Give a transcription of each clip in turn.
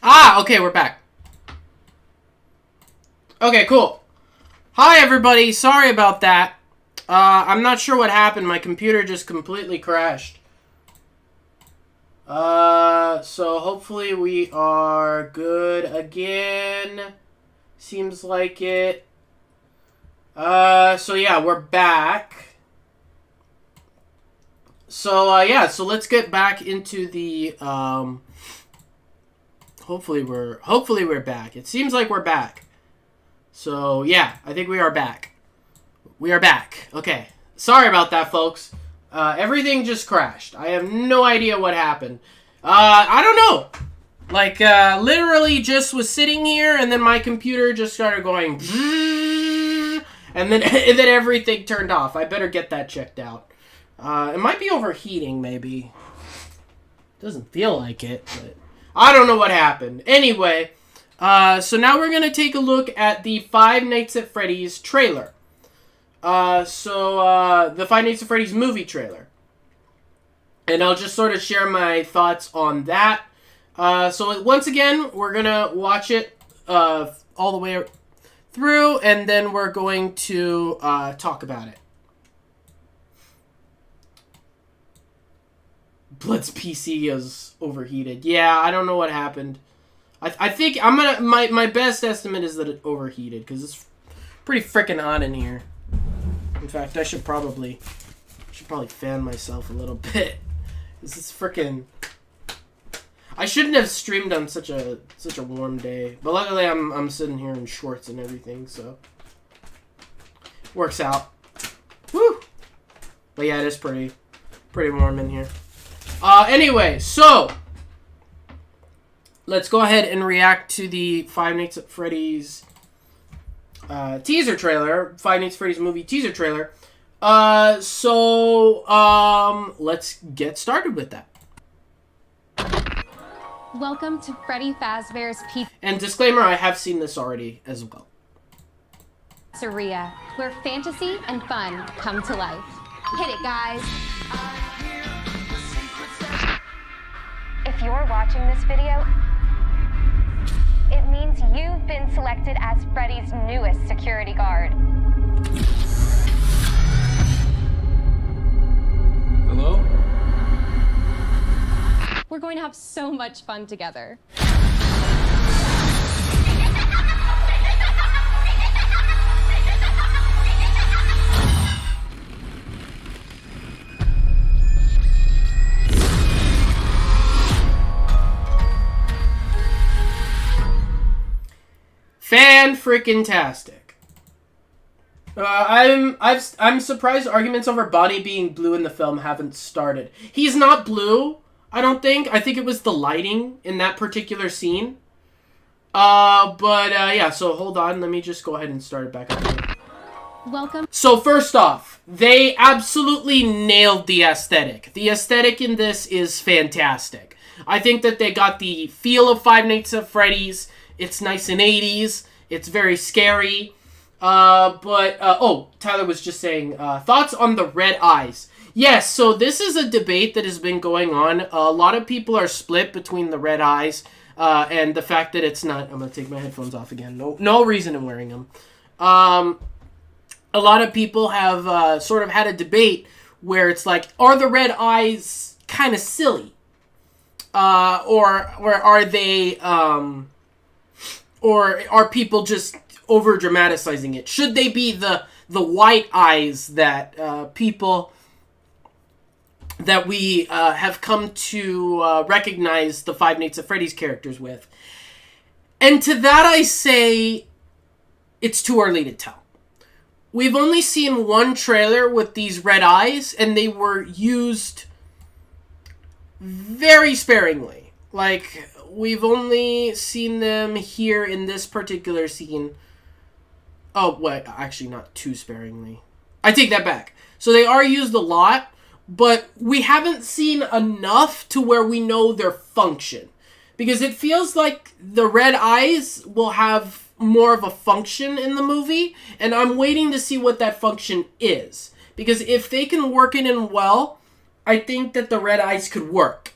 Ah, okay, we're back. Okay, cool. Hi, everybody. Sorry about that. I'm not sure what happened. My computer just completely crashed. So hopefully we are good again. Seems like it. So yeah, we're back. So, yeah, so let's get back into the, hopefully we're back. It seems like we're back. So, yeah, I think we are back. We are back. Okay. Sorry about that, folks. Everything just crashed. I have no idea what happened. I don't know. Like, literally just was sitting here, and then my computer just started going, and then everything turned off. I better get that checked out. It might be overheating, maybe. Doesn't feel like it, but I don't know what happened. Anyway, so now we're going to take a look at the Five Nights at Freddy's trailer. The Five Nights at Freddy's movie trailer. And I'll just sort of share my thoughts on that. So once again, we're going to watch it all the way through, and then we're going to talk about it. Blood's PC is overheated. Yeah, I don't know what happened. I think I'm gonna my best estimate is that it overheated because it's pretty freaking hot in here. In fact, I should probably fan myself a little bit. This is freaking. I shouldn't have streamed on such a warm day, but luckily I'm sitting here in shorts and everything, so works out. Woo! But yeah, it is pretty warm in here. Anyway, so let's go ahead and react to the Five Nights at Freddy's teaser trailer. Five Nights at Freddy's movie teaser trailer. Let's get started with that. Welcome to Freddy Fazbear's And disclaimer, I have seen this already as well. Pizzeria, where fantasy and fun come to life. Hit it, guys. If you're watching this video, it means you've been selected as Freddy's newest security guard. Hello? We're going to have so much fun together. Fan-freaking-tastic. I'm surprised arguments over Bonnie being blue in the film haven't started. He's not blue, I don't think. I think it was the lighting in that particular scene. Yeah, so hold on. Let me just go ahead and start it back up here. Welcome. So first off, they absolutely nailed the aesthetic. The aesthetic in this is fantastic. I think that they got the feel of Five Nights at Freddy's. It's nice and 80s. It's very scary. Oh, Tyler was just saying, thoughts on the red eyes. Yes, so this is a debate that has been going on. A lot of people are split between the red eyes, and the fact that it's not... I'm going to take my headphones off again. No reason in wearing them. A lot of people have, sort of had a debate where it's like, are the red eyes kind of silly? Or are they, or are people just over dramatizing it? Should they be the white eyes that people that we have come to recognize the Five Nights at Freddy's characters with? And to that I say it's too early to tell. We've only seen one trailer with these red eyes, and they were used very sparingly. Like, we've only seen them here in this particular scene. Oh, wait, actually not too sparingly. I take that back. So they are used a lot, but we haven't seen enough to where we know their function. Because it feels like the red eyes will have more of a function in the movie, and I'm waiting to see what that function is. Because if they can work it in well, I think that the red eyes could work.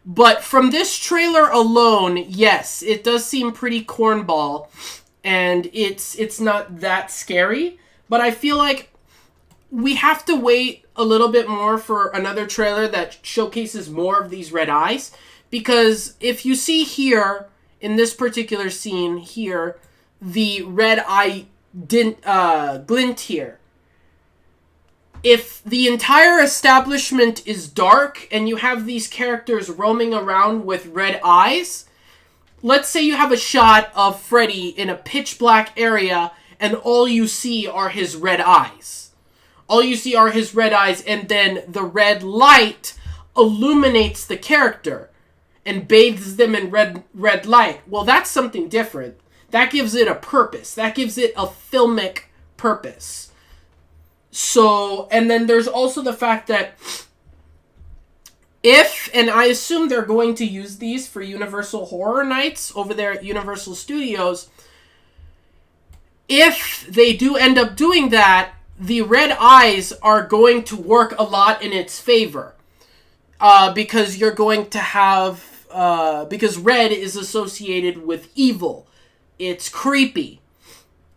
But from this trailer alone, yes, it does seem pretty cornball, and it's not that scary. But I feel like we have to wait a little bit more for another trailer that showcases more of these red eyes. Because if you see here, in this particular scene here, the red eye glint here. If the entire establishment is dark and you have these characters roaming around with red eyes, let's say you have a shot of Freddy in a pitch black area and all you see are his red eyes. All you see are his red eyes, and then the red light illuminates the character and bathes them in red light. Well, that's something different. That gives it a purpose. That gives it a filmic purpose. So, and then there's also the fact that if, and I assume they're going to use these for Universal Horror Nights over there at Universal Studios, if they do end up doing that, the red eyes are going to work a lot in its favor. Because you're going to have, because red is associated with evil. It's creepy.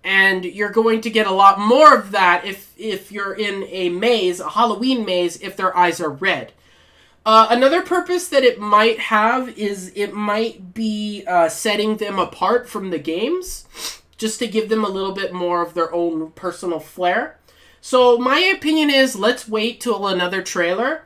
And you're going to get a lot more of that if you're in a maze, a Halloween maze, if their eyes are red. Another purpose that it might have is it might be setting them apart from the games, just to give them a little bit more of their own personal flair. So my opinion is, let's wait till another trailer,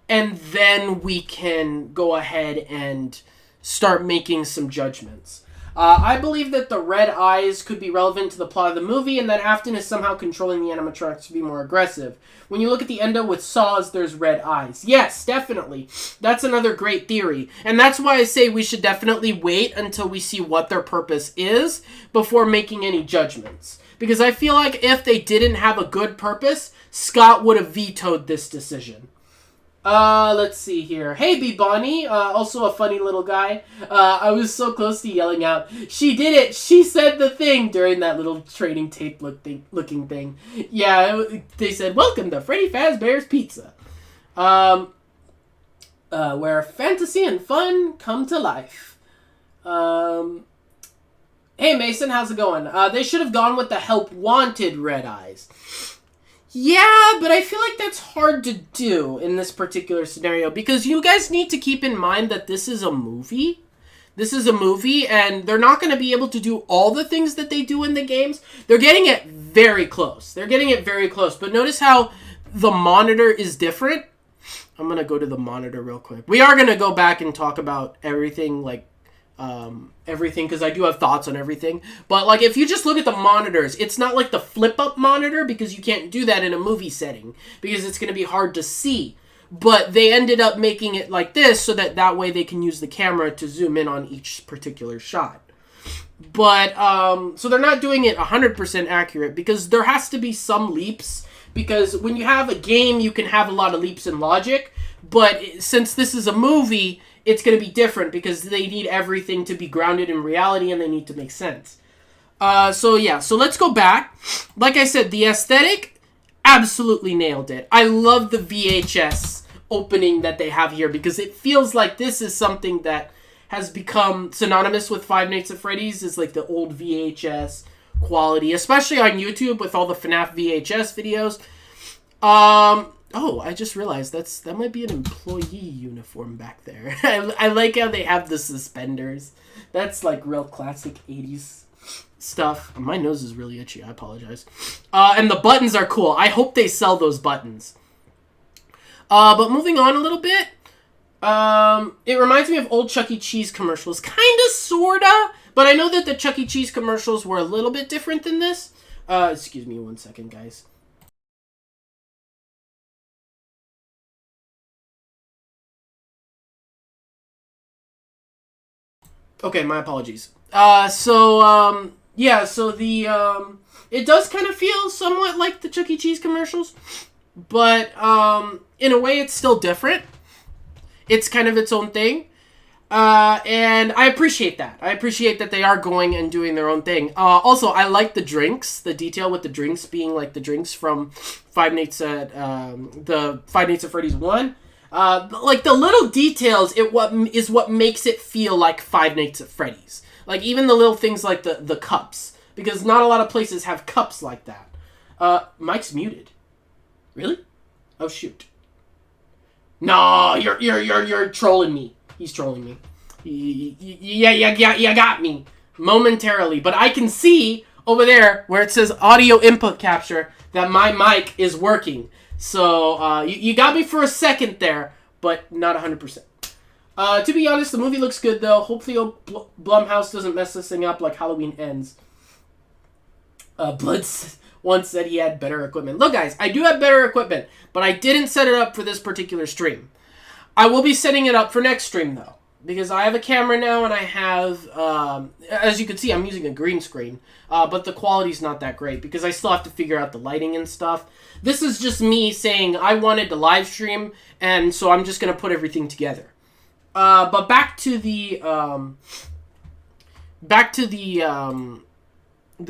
and then we can go ahead and start making some judgments. I believe that the red eyes could be relevant to the plot of the movie, and that Afton is somehow controlling the animatronics to be more aggressive. When you look at the endo with Saws, there's red eyes. Yes, definitely. That's another great theory. And that's why I say we should definitely wait until we see what their purpose is before making any judgments. Because I feel like if they didn't have a good purpose, Scott would have vetoed this decision. Let's see here. Hey, B. Bonnie, also a funny little guy. I was so close to yelling out, "She did it! She said the thing!" during that little trading tape looking thing. Yeah, they said, "Welcome to Freddy Fazbear's Pizza." Where fantasy and fun come to life. Hey, Mason, how's it going? They should have gone with the Help Wanted red eyes. Yeah, but I feel like that's hard to do in this particular scenario, because you guys need to keep in mind that this is a movie. This is a movie, and they're not going to be able to do all the things that they do in the games. They're getting it very close. They're getting it very close. But notice how the monitor is different. I'm going to go to the monitor real quick. We are going to go back and talk about everything, like, everything, because I do have thoughts on everything. But like, if you just look at the monitors, it's not like the flip up monitor, because you can't do that in a movie setting because it's going to be hard to see. But they ended up making it like this so that way they can use the camera to zoom in on each particular shot. But so they're not doing it 100% accurate, because there has to be some leaps, because when you have a game you can have a lot of leaps in logic, but since this is a movie, it's going to be different, because they need everything to be grounded in reality and they need to make sense. So yeah, so let's go back. Like I said, the aesthetic, absolutely nailed it. I love the VHS opening that they have here, because it feels like this is something that has become synonymous with Five Nights at Freddy's, is like the old VHS quality, especially on YouTube with all the FNaF VHS videos. Oh, I just realized that might be an employee uniform back there. I like how they have the suspenders. That's like real classic 80s stuff. My nose is really itchy. I apologize. And the buttons are cool. I hope they sell those buttons. But moving on a little bit. It reminds me of old Chuck E. Cheese commercials. Kinda, sorta. But I know that the Chuck E. Cheese commercials were a little bit different than this. Excuse me one second, guys. Okay, my apologies. Yeah, so the, it does kind of feel somewhat like the Chuck E. Cheese commercials, but, in a way it's still different. It's kind of its own thing, and I appreciate that. I appreciate that they are going and doing their own thing. Also, I like the drinks, the detail with the drinks being like the drinks from the Five Nights at Freddy's 1. Like, the little details is what makes it feel like Five Nights at Freddy's. Like, even the little things like the cups. Because not a lot of places have cups like that. Mike's muted. Really? Oh, shoot. No, you're trolling me. He's trolling me. Yeah, you got me. Momentarily. But I can see over there where it says audio input capture that my mic is working. So, you got me for a second there, but not 100%. To be honest, the movie looks good, though. Hopefully, Blumhouse doesn't mess this thing up like Halloween Ends. Bloods once said he had better equipment. Look, guys, I do have better equipment, but I didn't set it up for this particular stream. I will be setting it up for next stream, though, because I have a camera now, and I have, as you can see, I'm using a green screen, but the quality's not that great, because I still have to figure out the lighting and stuff. This is just me saying I wanted to live stream, and so I'm just going to put everything together. But back to the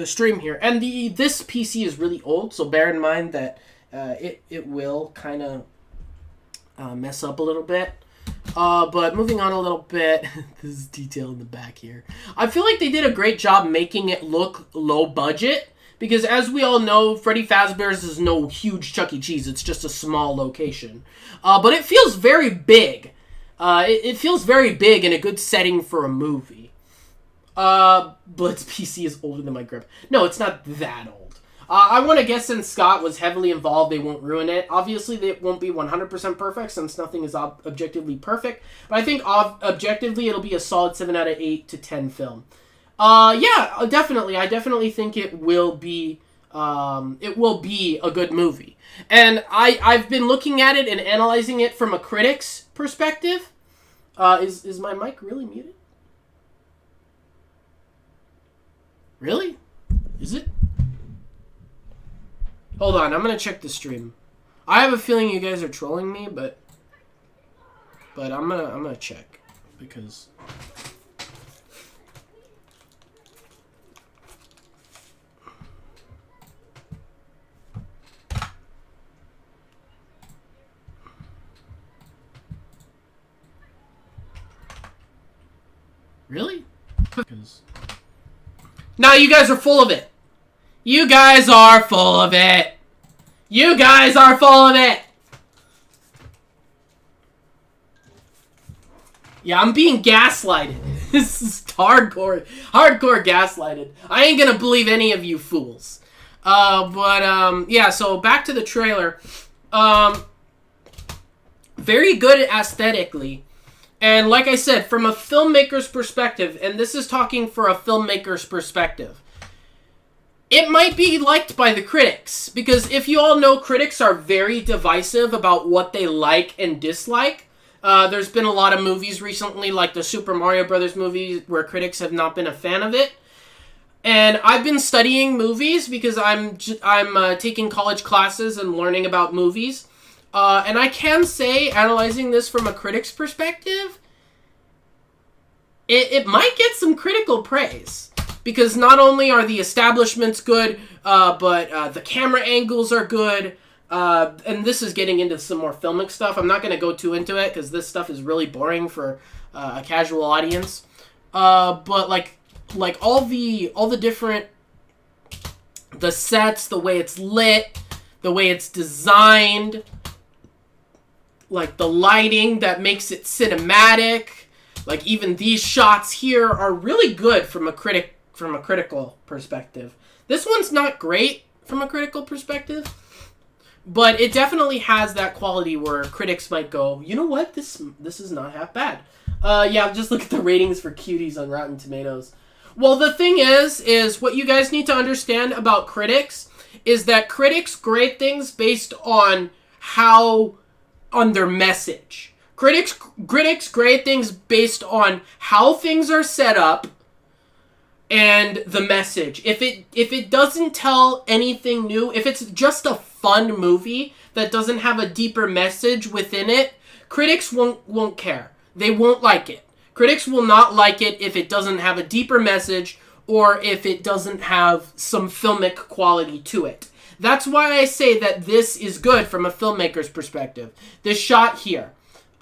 stream here. And this PC is really old, so bear in mind that it will kind of mess up a little bit. But moving on a little bit, this is detail in the back here. I feel like they did a great job making it look low budget. Because as we all know, Freddy Fazbear's is no huge Chuck E. Cheese. It's just a small location. But it feels very big. It feels very big and a good setting for a movie. Blitz PC is older than my grip. No, it's not that old. I want to guess since Scott was heavily involved, they won't ruin it. Obviously, they won't be 100% perfect since nothing is objectively perfect. But I think objectively, it'll be a solid 7 out of 8 to 10 film. Yeah, definitely. I definitely think it will be a good movie. And I've been looking at it and analyzing it from a critic's perspective. Is my mic really muted? Really? Is it? Hold on, I'm gonna check the stream. I have a feeling you guys are trolling me, but I'm gonna check because. Really? No, you guys are full of it. You guys are full of it. You guys are full of it. Yeah, I'm being gaslighted. This is hardcore gaslighted. I ain't gonna believe any of you fools. Yeah, so back to the trailer. Very good aesthetically. And like I said, from a filmmaker's perspective, and this is talking for a filmmaker's perspective, it might be liked by the critics. Because if you all know, critics are very divisive about what they like and dislike. There's been a lot of movies recently, like the Super Mario Brothers movie, where critics have not been a fan of it. And I've been studying movies because I'm taking college classes and learning about movies. And I can say, analyzing this from a critic's perspective, it might get some critical praise. Because not only are the establishments good, but the camera angles are good. And this is getting into some more filmic stuff. I'm not going to go too into it, because this stuff is really boring for a casual audience. But like all the different, the sets, the way it's lit, the way it's designed, like the lighting that makes it cinematic, like even these shots here are really good from a critical perspective. This one's not great from a critical perspective, but it definitely has that quality where critics might go, you know what, this is not half bad. Yeah, just look at the ratings for Cuties on Rotten Tomatoes. Well, the thing is what you guys need to understand about critics is that critics grade things based on their message. Critics grade things based on how things are set up and the message. If it doesn't tell anything new, if it's just a fun movie that doesn't have a deeper message within it, critics won't care. They won't like it. Critics will not like it if it doesn't have a deeper message or if it doesn't have some filmic quality to it. That's why I say that this is good from a filmmaker's perspective. This shot here.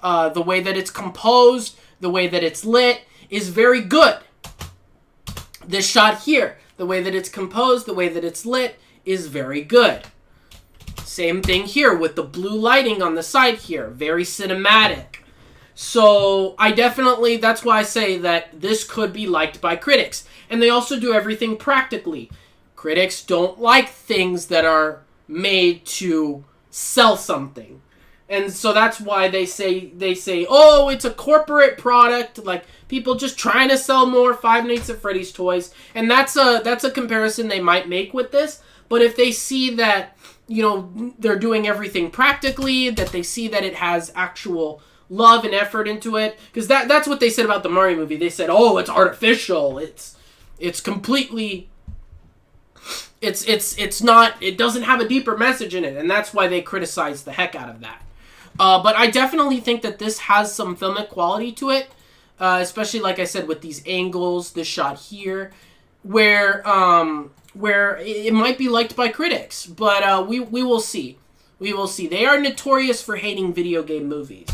The way that it's composed, the way that it's lit is very good. This shot here, the way that it's composed, the way that it's lit is very good. Same thing here with the blue lighting on the side here. Very cinematic. So I definitely, that's why I say that this could be liked by critics. And they also do everything practically. Critics don't like things that are made to sell something. And so that's why they say, oh, it's a corporate product, like people just trying to sell more Five Nights at Freddy's toys. And that's a comparison they might make with this. But if they see that, you know, they're doing everything practically, that they see that it has actual love and effort into it, because that's what they said about the Mario movie. They said, oh, it's artificial. It's completely, it's not, it doesn't have a deeper message in it. And that's why they criticized the heck out of that. But I definitely think that this has some filmic quality to it, especially, like I said, with these angles, this shot here, where it might be liked by critics. But we will see. We will see. They are notorious for hating video game movies.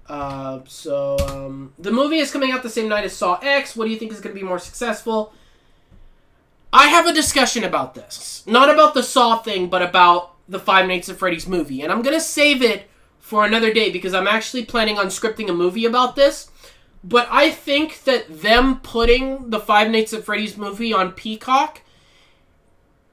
The movie is coming out the same night as Saw X. What do you think is going to be more successful? I have a discussion about this. Not about the Saw thing, but about the Five Nights at Freddy's movie. And I'm going to save it for another day because I'm actually planning on scripting a movie about this. But I think that them putting the Five Nights at Freddy's movie on Peacock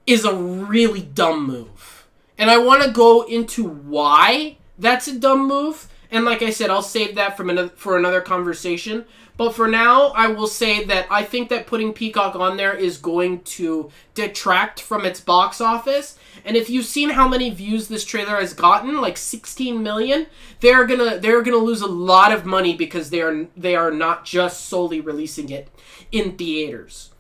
is a really dumb move. And I want to go into why that's a dumb move. And like I said, I'll save that for another conversation. But for now, I will say that I think that putting Peacock on there is going to detract from its box office. And if you've seen how many views this trailer has gotten, like 16 million, they're gonna lose a lot of money because they are not just solely releasing it in theaters.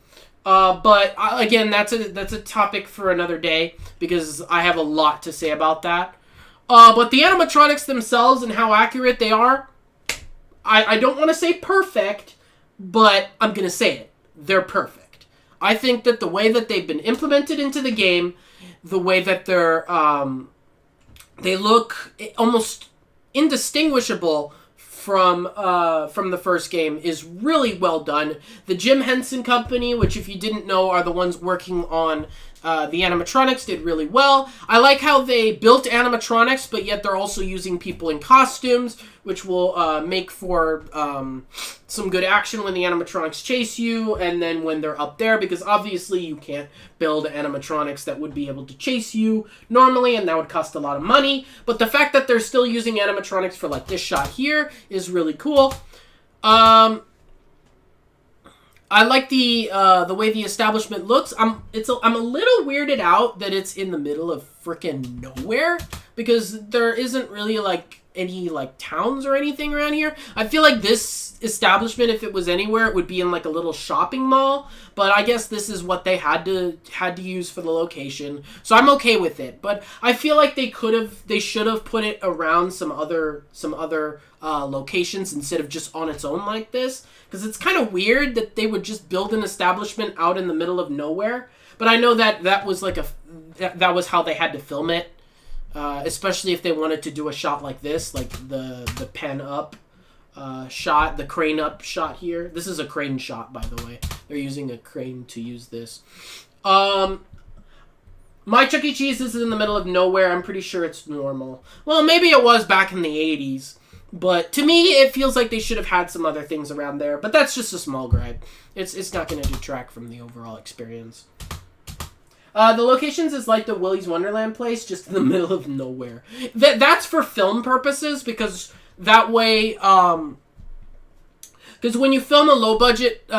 But again, that's a topic for another day because I have a lot to say about that. But the animatronics themselves and how accurate they are, I don't want to say perfect, but I'm going to say it. They're perfect. I think that the way that they've been implemented into the game, the way that they look almost indistinguishable from the first game is really well done. The Jim Henson Company, which if you didn't know are the ones working on the animatronics, did really well. I like how they built animatronics, but yet they're also using people in costumes, which will make for some good action when the animatronics chase you, and then when they're up there, because obviously you can't build animatronics that would be able to chase you normally, and that would cost a lot of money. But the fact that they're still using animatronics for like this shot here is really cool. I like the way the establishment looks. I'm a little weirded out that it's in the middle of frickin' nowhere because there isn't really like any like towns or anything around here. I feel like this establishment, if it was anywhere, it would be in like a little shopping mall. But I guess this is what they had to use for the location, so I'm okay with it. But I feel like they should have put it around some other locations instead of just on its own like this. Because it's kind of weird that they would just build an establishment out in the middle of nowhere. But I know that was like that was how they had to film it. Especially if they wanted to do a shot like this, like the pen up shot, the crane up shot here. This is a crane shot, by the way. They're using a crane to use this. My Chuck E. Cheese is in the middle of nowhere. I'm pretty sure it's normal. Well, maybe it was back in the 80s. But to me, it feels like they should have had some other things around there. But that's just a small gripe. It's not going to detract from the overall experience. The locations is like the Willy's Wonderland place, just in the middle of nowhere. That's for film purposes, because that way, because when you film a low-budget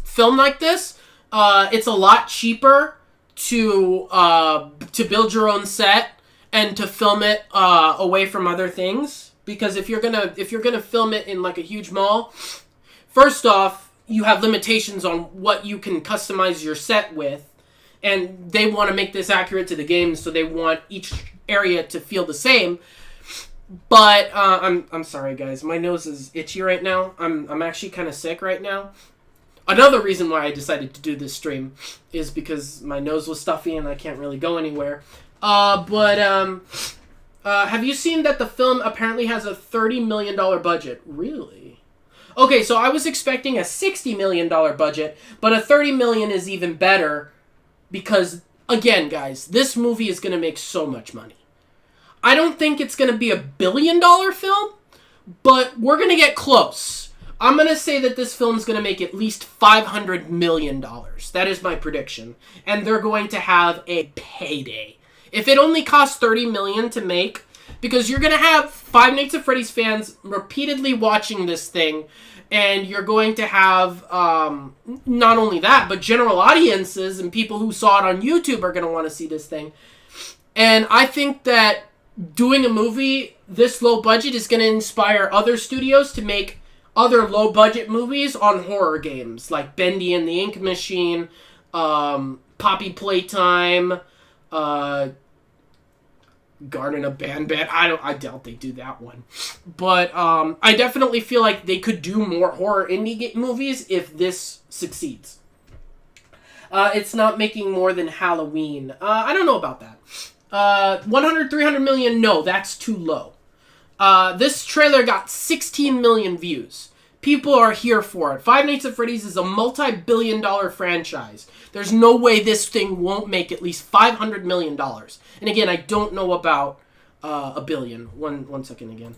film like this, it's a lot cheaper to build your own set and to film it away from other things. Because if you're gonna film it in like a huge mall, first off, you have limitations on what you can customize your set with. And they want to make this accurate to the game, so they want each area to feel the same. But I'm sorry, guys. My nose is itchy right now. I'm actually kind of sick right now. Another reason why I decided to do this stream is because my nose was stuffy and I can't really go anywhere. Have you seen that the film apparently has a $30 million budget? Really? Okay, so I was expecting a $60 million budget, but a $30 million is even better because, again, guys, this movie is going to make so much money. I don't think it's going to be $1 billion film, but we're going to get close. I'm going to say that this film is going to make at least $500 million. That is my prediction. And they're going to have a payday. If it only costs $30 million to make, because you're going to have Five Nights at Freddy's fans repeatedly watching this thing, and you're going to have not only that, but general audiences and people who saw it on YouTube are going to want to see this thing. And I think that doing a movie this low budget is going to inspire other studios to make other low budget movies on horror games, like Bendy and the Ink Machine, Poppy Playtime, Garden of Banban. I doubt they do that one. But I definitely feel like they could do more horror indie movies if this succeeds. It's not making more than Halloween. I don't know about that. 100, 300 million, no, that's too low. This trailer got 16 million views. People are here for it. Five Nights at Freddy's is a multi-billion-dollar franchise. There's no way this thing won't make at least $500 million. And again, I don't know about a billion. One second again.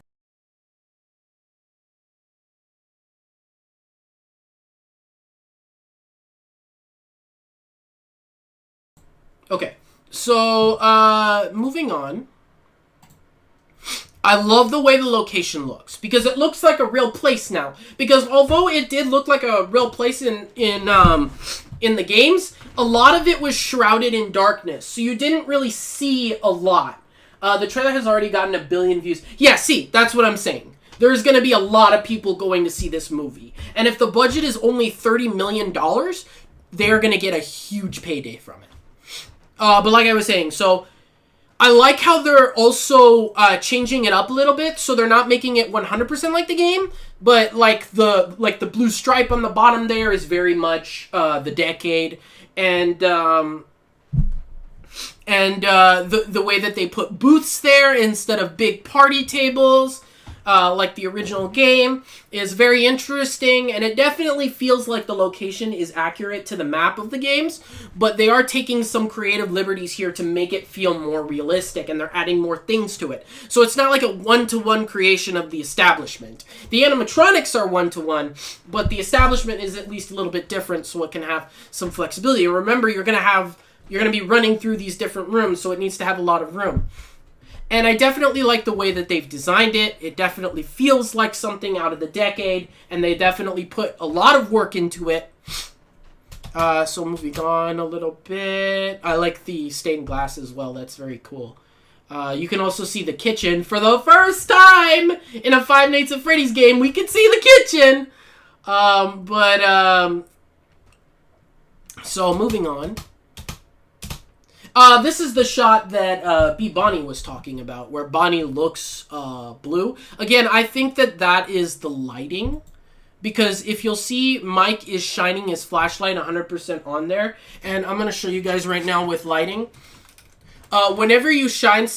Okay, so moving on. I love the way the location looks, because it looks like a real place now. Because although it did look like a real place in the games, a lot of it was shrouded in darkness, so you didn't really see a lot. The trailer has already gotten 1 billion views. Yeah, see, that's what I'm saying. There's going to be a lot of people going to see this movie. And if the budget is only $30 million, they're going to get a huge payday from it. But like I was saying, so I like how they're also changing it up a little bit, so they're not making it 100% like the game, but like the blue stripe on the bottom there is very much the decade, and the way that they put booths there instead of big party tables, like the original game, is very interesting, and it definitely feels like the location is accurate to the map of the games, but they are taking some creative liberties here to make it feel more realistic, and they're adding more things to it. So it's not like a one-to-one creation of the establishment. The animatronics are one-to-one, but the establishment is at least a little bit different, so it can have some flexibility. And remember, you're going to be running through these different rooms, so it needs to have a lot of room. And I definitely like the way that they've designed it. It definitely feels like something out of the decade, and they definitely put a lot of work into it. So moving on a little bit. I like the stained glass as well. That's very cool. You can also see the kitchen. For the first time in a Five Nights at Freddy's game, we can see the kitchen. So moving on. This is the shot that B. Bonnie was talking about, where Bonnie looks blue. Again, I think that is the lighting, because if you'll see, Mike is shining his flashlight 100% on there, and I'm going to show you guys right now with lighting. Whenever you shine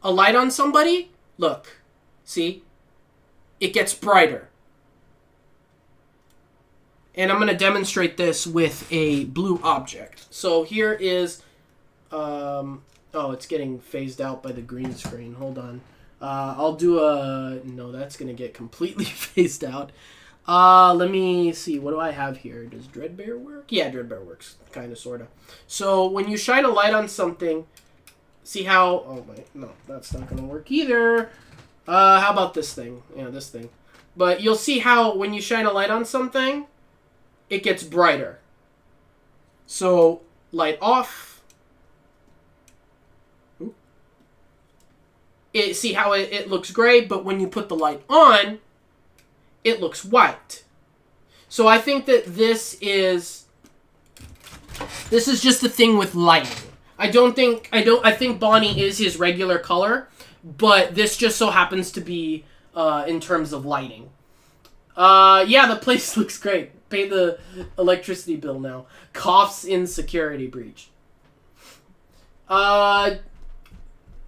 a light on somebody, look, see? It gets brighter. And I'm going to demonstrate this with a blue object. So here is... oh, it's getting phased out by the green screen. Hold on. I'll do no, that's going to get completely phased out. Let me see. What do I have here? Does Dreadbear work? Yeah, Dreadbear works. Kind of, sort of. So, when you shine a light on something, see how... Oh, wait. No, that's not going to work either. How about this thing? Yeah, this thing. But you'll see how when you shine a light on something, it gets brighter. So, light off. See how it looks gray, but when you put the light on, it looks white. So I think that this is just a thing with lighting. I think Bonnie is his regular color, but this just so happens to be in terms of lighting. Yeah, the place looks great. Pay the electricity bill now. Coughs in security breach.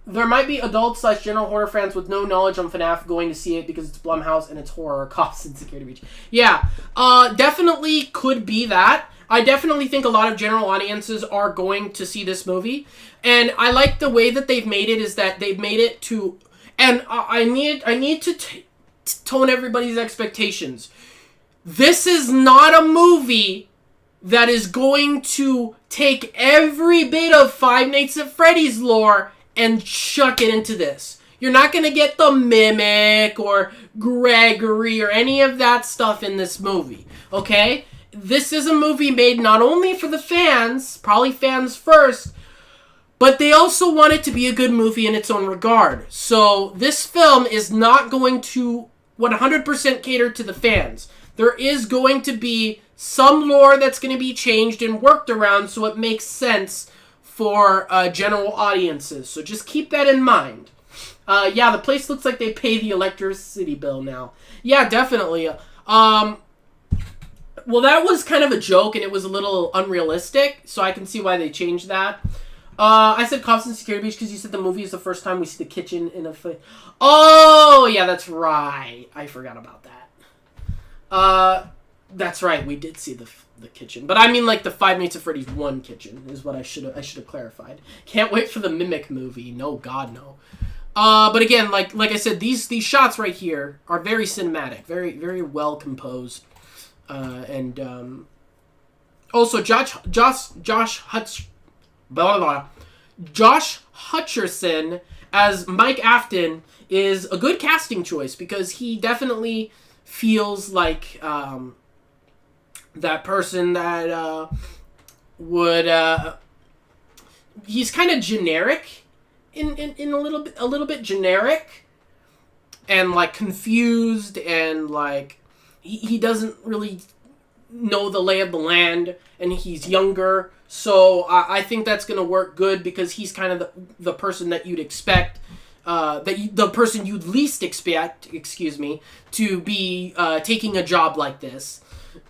there might be adults / general horror fans with no knowledge on FNaF going to see it because it's Blumhouse and it's horror, cops, and security breach. Yeah, definitely could be that. I definitely think a lot of general audiences are going to see this movie. And I like the way that they've made it is that they've made it to... And I need to tone everybody's expectations. This is not a movie that is going to take every bit of Five Nights at Freddy's lore and chuck it into this. You're not going to get the Mimic or Gregory or any of that stuff in this movie, okay? This is a movie made not only for the fans, probably fans first, but they also want it to be a good movie in its own regard. So this film is not going to 100% cater to the fans. There is going to be some lore that's going to be changed and worked around so it makes sense for general audiences. So just keep that in mind. Yeah, the place looks like they pay the electricity bill now. Yeah, definitely. Well, that was kind of a joke and it was a little unrealistic, so I can see why they changed that. I said Cops and Security Breach because you said the movie is the first time we see the kitchen in a... Oh, yeah, that's right. I forgot about that. That's right. We did see the kitchen. But I mean, like, the Five Nights at Freddy's 1 kitchen is what I should have clarified. Can't wait for the Mimic movie. No, God, no. But again, like I said, these shots right here are very cinematic. Very, very well composed. And also, Josh Hutcherson as Mike Afton is a good casting choice because he definitely feels like that person that would he's kind of generic in a little bit generic and like confused and like he doesn't really know the lay of the land and he's younger, so I think that's gonna work good because he's kind of the person that you'd expect the person you'd least expect, to be taking a job like this.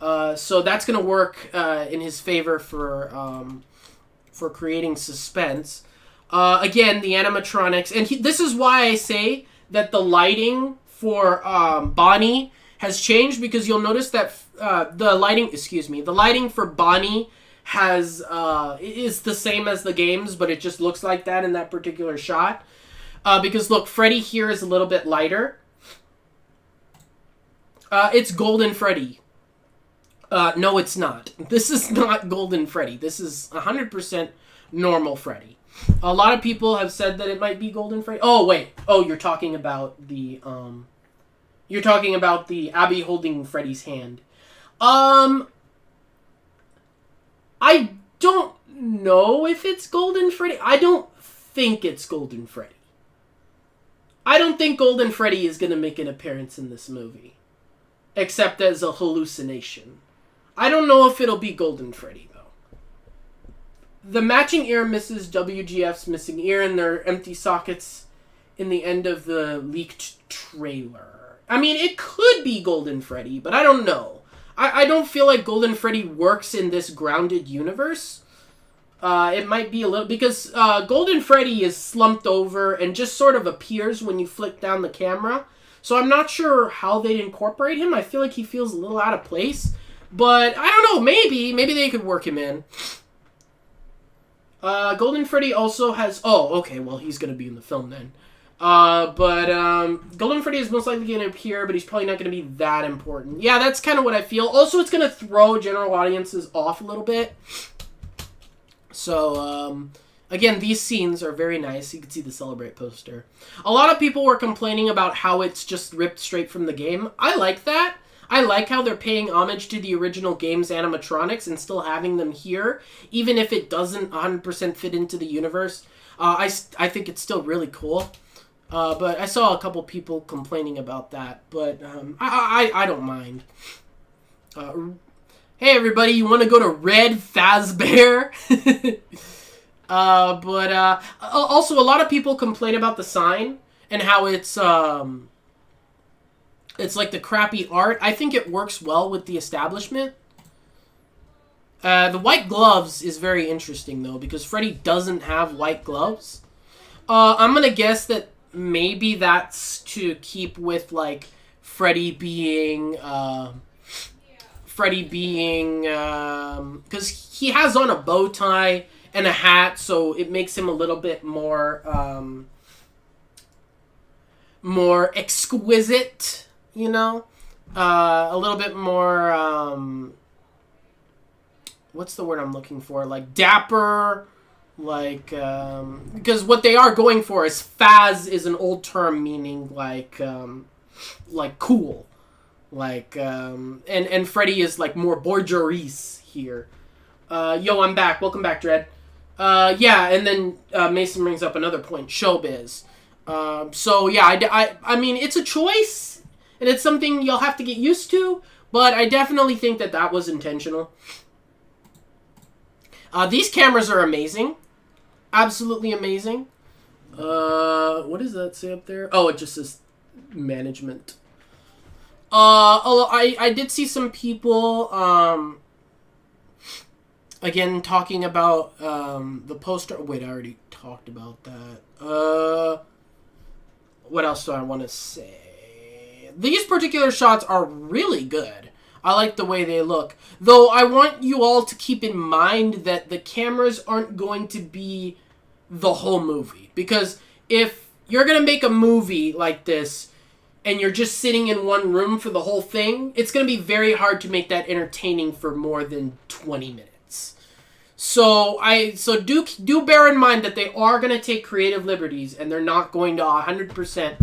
So that's going to work in his favor for creating suspense. Again, the animatronics, and this is why I say that the lighting for Bonnie has changed, because you'll notice that the lighting for Bonnie is the same as the games, but it just looks like that in that particular shot. Because look, Freddy here is a little bit lighter. It's Golden Freddy. No, it's not. This is not Golden Freddy. This is 100% normal Freddy. A lot of people have said that it might be Golden Freddy. Oh, wait. Oh, you're talking about the Abby holding Freddy's hand. I don't know if it's Golden Freddy. I don't think it's Golden Freddy. I don't think Golden Freddy is going to make an appearance in this movie. Except as a hallucination. I don't know if it'll be Golden Freddy, though. The matching ear misses WGF's missing ear and their empty sockets in the end of the leaked trailer. I mean, it could be Golden Freddy, but I don't know. I don't feel like Golden Freddy works in this grounded universe. It might be a little... Because Golden Freddy is slumped over and just sort of appears when you flick down the camera. So I'm not sure how they'd incorporate him. I feel like he feels a little out of place. But I don't know. Maybe they could work him in. Golden Freddy also has... Oh, okay. Well, he's going to be in the film then. Golden Freddy is most likely going to appear, but he's probably not going to be that important. Yeah, that's kind of what I feel. Also, it's going to throw general audiences off a little bit. So, again, these scenes are very nice. You can see the Celebrate poster. A lot of people were complaining about how it's just ripped straight from the game. I like that. I like how they're paying homage to the original game's animatronics and still having them here, even if it doesn't 100% fit into the universe. I think it's still really cool. But I saw a couple people complaining about that. But I don't mind. Hey everybody, you want to go to Red Fazbear? Also, a lot of people complain about the sign and how it's like the crappy art. I think it works well with the establishment. The white gloves is very interesting though, because Freddy doesn't have white gloves. I'm gonna guess that maybe that's to keep with, like, Freddy being, because he has on a bow tie and a hat, so it makes him a little bit more exquisite, you know? A little bit more, what's the word I'm looking for? Like, dapper, like, because what they are going for is Faz is an old term meaning, like cool. Like, and Freddy is, like, more bourgeois here. Yo, I'm back. Welcome back, Dread. Yeah, and then Mason brings up another point, showbiz. So, yeah, I mean, it's a choice, and it's something you'll have to get used to, but I definitely think that that was intentional. These cameras are amazing. Absolutely amazing. What does that say up there? Oh, it just says management. I did see some people, again, talking about, the poster. Wait, I already talked about that. What else do I want to say? These particular shots are really good. I like the way they look. Though I want you all to keep in mind that the cameras aren't going to be the whole movie. Because if you're going to make a movie like this and you're just sitting in one room for the whole thing, it's going to be very hard to make that entertaining for more than 20 minutes. So do bear in mind that they are going to take creative liberties and they're not going to 100%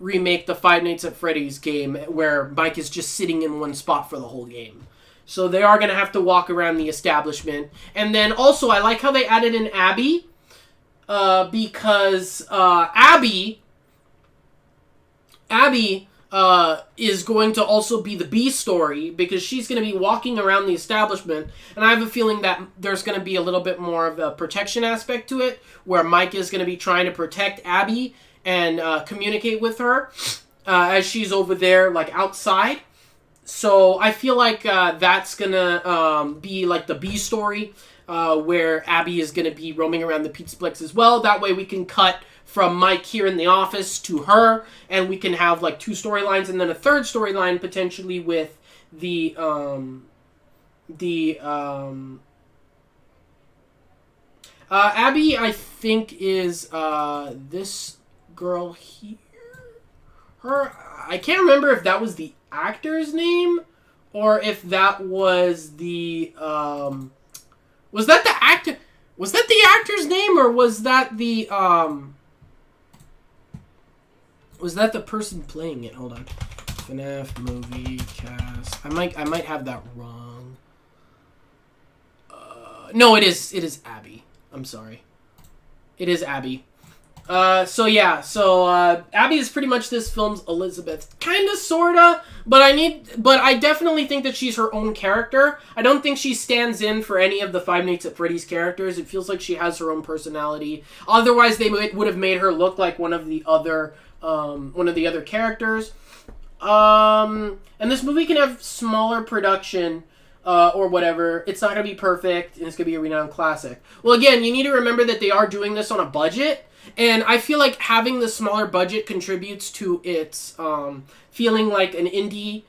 remake the Five Nights at Freddy's game where Mike is just sitting in one spot for the whole game. So they are going to have to walk around the establishment. And then also, I like how they added in Abby, because Abby is going to also be the B story, because she's going to be walking around the establishment, and I have a feeling that there's going to be a little bit more of a protection aspect to it, where Mike is going to be trying to protect Abby and communicate with her as she's over there, like, outside. So I feel like that's going to be like the B story, where Abby is going to be roaming around the Pizzaplex as well. That way we can cut from Mike here in the office to her, and we can have, like, two storylines, and then a third storyline potentially with the Abby, I think, is this girl here. I can't remember if that was the actor's name or if that was the was that the actor? Was that the actor's name, or was that the person playing it? Hold on. FNaF Movie cast. I might have that wrong. No, it is Abby. I'm sorry. It is Abby. Abby is pretty much this film's Elizabeth. Kinda, sorta, but I definitely think that she's her own character. I don't think she stands in for any of the Five Nights at Freddy's characters. It feels like she has her own personality. Otherwise, they would have made her look like one of the other characters. And this movie can have smaller production, or whatever. It's not gonna be perfect, and it's gonna be a renowned classic. Well, again, you need to remember that they are doing this on a budget. And I feel like having the smaller budget contributes to its feeling like an indie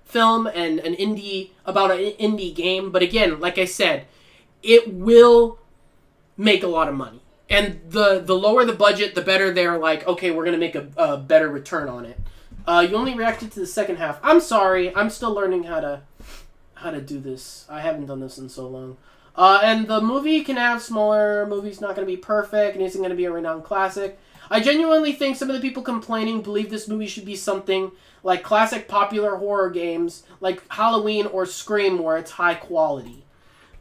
film and about an indie game. But again, like I said, it will make a lot of money. And the lower the budget, the better they're like, okay, we're going to make a better return on it. You only reacted to the second half. I'm sorry. I'm still learning how to do this. I haven't done this in so long. And the movie can have smaller movies, not going to be perfect, and isn't going to be a renowned classic. I genuinely think some of the people complaining believe this movie should be something like classic popular horror games, like Halloween or Scream, where it's high quality.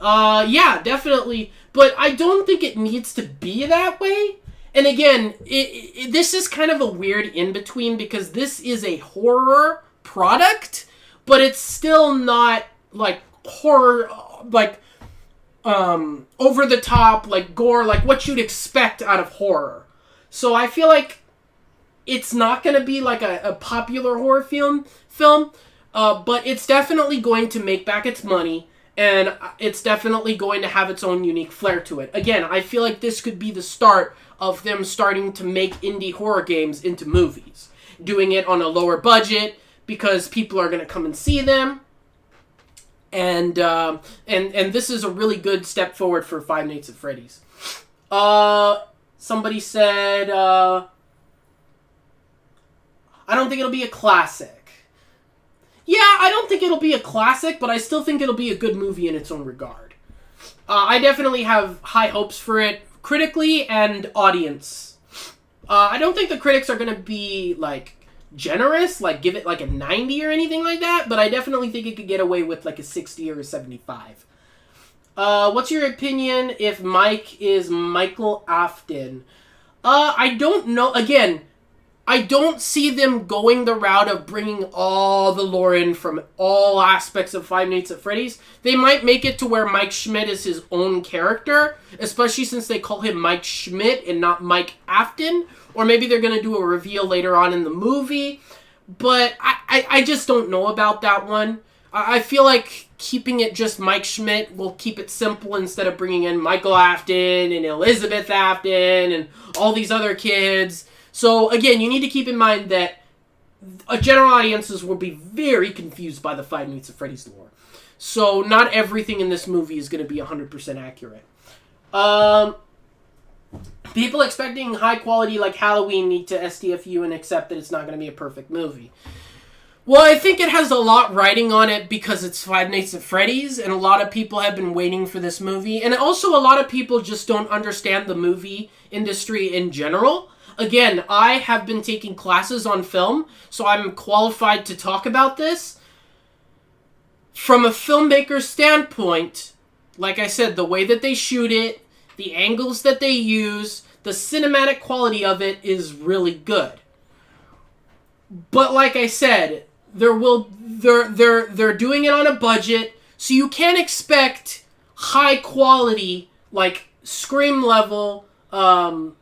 Yeah, definitely. But I don't think it needs to be that way. And again, this is kind of a weird in-between, because this is a horror product, but it's still not, like, horror, like, over the top, like, gore, like what you'd expect out of horror. So I feel like it's not going to be like a popular horror film, but it's definitely going to make back its money, And it's definitely going to have its own unique flair to it. Again, I feel like this could be the start of them starting to make indie horror games into movies. Doing it on a lower budget because people are going to come and see them. And this is a really good step forward for Five Nights at Freddy's. Somebody said, I don't think it'll be a classic. Yeah, I don't think it'll be a classic, but I still think it'll be a good movie in its own regard. I definitely have high hopes for it, critically and audience. I don't think the critics are going to be, like, generous, like, give it, like, a 90 or anything like that, but I definitely think it could get away with, like, a 60 or a 75. What's your opinion if Mike is Michael Afton? I don't know. Again, I don't see them going the route of bringing all the lore in from all aspects of Five Nights at Freddy's. They might make it to where Mike Schmidt is his own character, especially since they call him Mike Schmidt and not Mike Afton. Or maybe they're going to do a reveal later on in the movie. But I just don't know about that one. I feel like keeping it just Mike Schmidt will keep it simple instead of bringing in Michael Afton and Elizabeth Afton and all these other kids. So, again, you need to keep in mind that general audiences will be very confused by the Five Nights at Freddy's lore. So, not everything in this movie is going to be 100% accurate. People expecting high quality like Halloween need to SDFU and accept that it's not going to be a perfect movie. Well, I think it has a lot riding on it because it's Five Nights at Freddy's, and a lot of people have been waiting for this movie. And also, a lot of people just don't understand the movie industry in general. Again, I have been taking classes on film, so I'm qualified to talk about this. From a filmmaker's standpoint, like I said, the way that they shoot it, the angles that they use, the cinematic quality of it is really good. But like I said, they're doing it on a budget, so you can't expect high quality, like Scream level, Halloween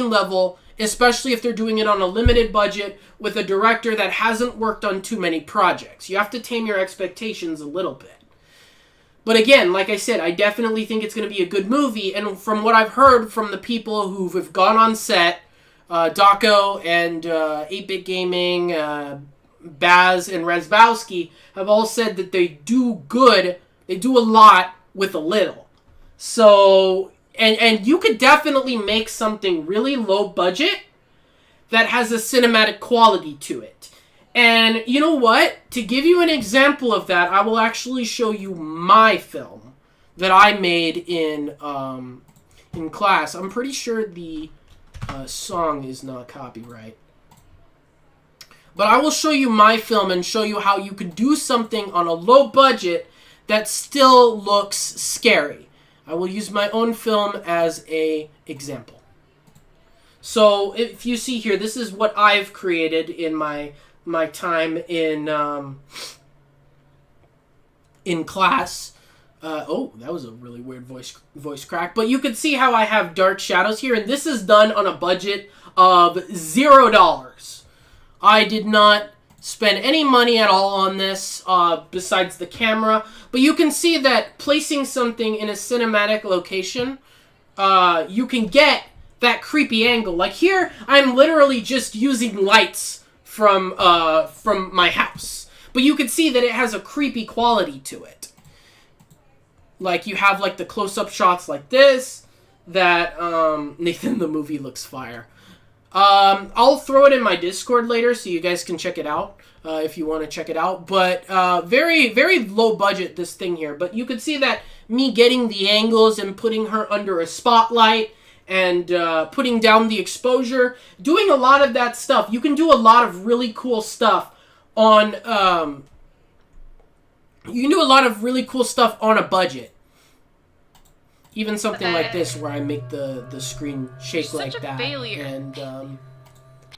level, especially if they're doing it on a limited budget with a director that hasn't worked on too many projects. You have to tame your expectations a little bit. But again, like I said, I definitely think it's going to be a good movie, and from what I've heard from the people who've gone on set, Daco and 8-Bit Gaming, Baz and Razbowski have all said that they do a lot with a little. So, and you could definitely make something really low budget that has a cinematic quality to it. And you know what? To give you an example of that, I will actually show you my film that I made in class. I'm pretty sure the song is not copyright. But I will show you my film and show you how you can do something on a low budget that still looks scary. I will use my own film as an example. So if you see here, this is what I've created in my time in class. Oh, that was a really weird voice crack. But you can see how I have dark shadows here, and this is done on a budget of $0. I did not spend any money at all on this besides the camera. But you can see that placing something in a cinematic location, you can get that creepy angle. Like here, I'm literally just using lights from my house. But you can see that it has a creepy quality to it. Like, you have, like, the close-up shots like this, that, Nathan the movie looks fire. I'll throw it in my Discord later so you guys can check it out, if you want to check it out. But, very, very low budget, this thing here. But you could see that me getting the angles and putting her under a spotlight and putting down the exposure, doing a lot of that stuff. You can do a lot of really cool stuff on, you can do a lot of really cool stuff on a budget. Even something like this, where I make the screen shake like that. Failure. And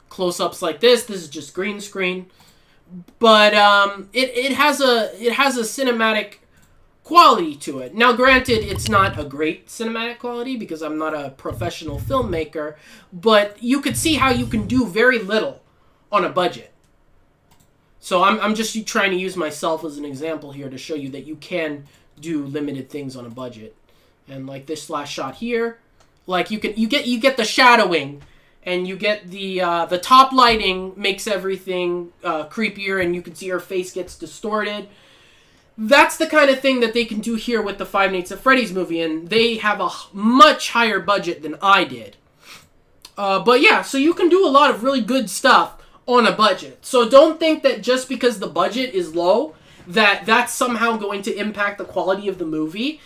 close-ups like this. This is just green screen. But it has a cinematic quality to it. Now, granted, it's not a great cinematic quality because I'm not a professional filmmaker, but you could see how you can do very little on a budget. So I'm just trying to use myself as an example here to show you that you can do limited things on a budget. And like this last shot here, like you get the shadowing, and you get the top lighting makes everything creepier, and you can see her face gets distorted. That's the kind of thing that they can do here with the Five Nights at Freddy's movie, and they have a much higher budget than I did. But yeah, so you can do a lot of really good stuff on a budget. So don't think that just because the budget is low, that's somehow going to impact the quality of the movie.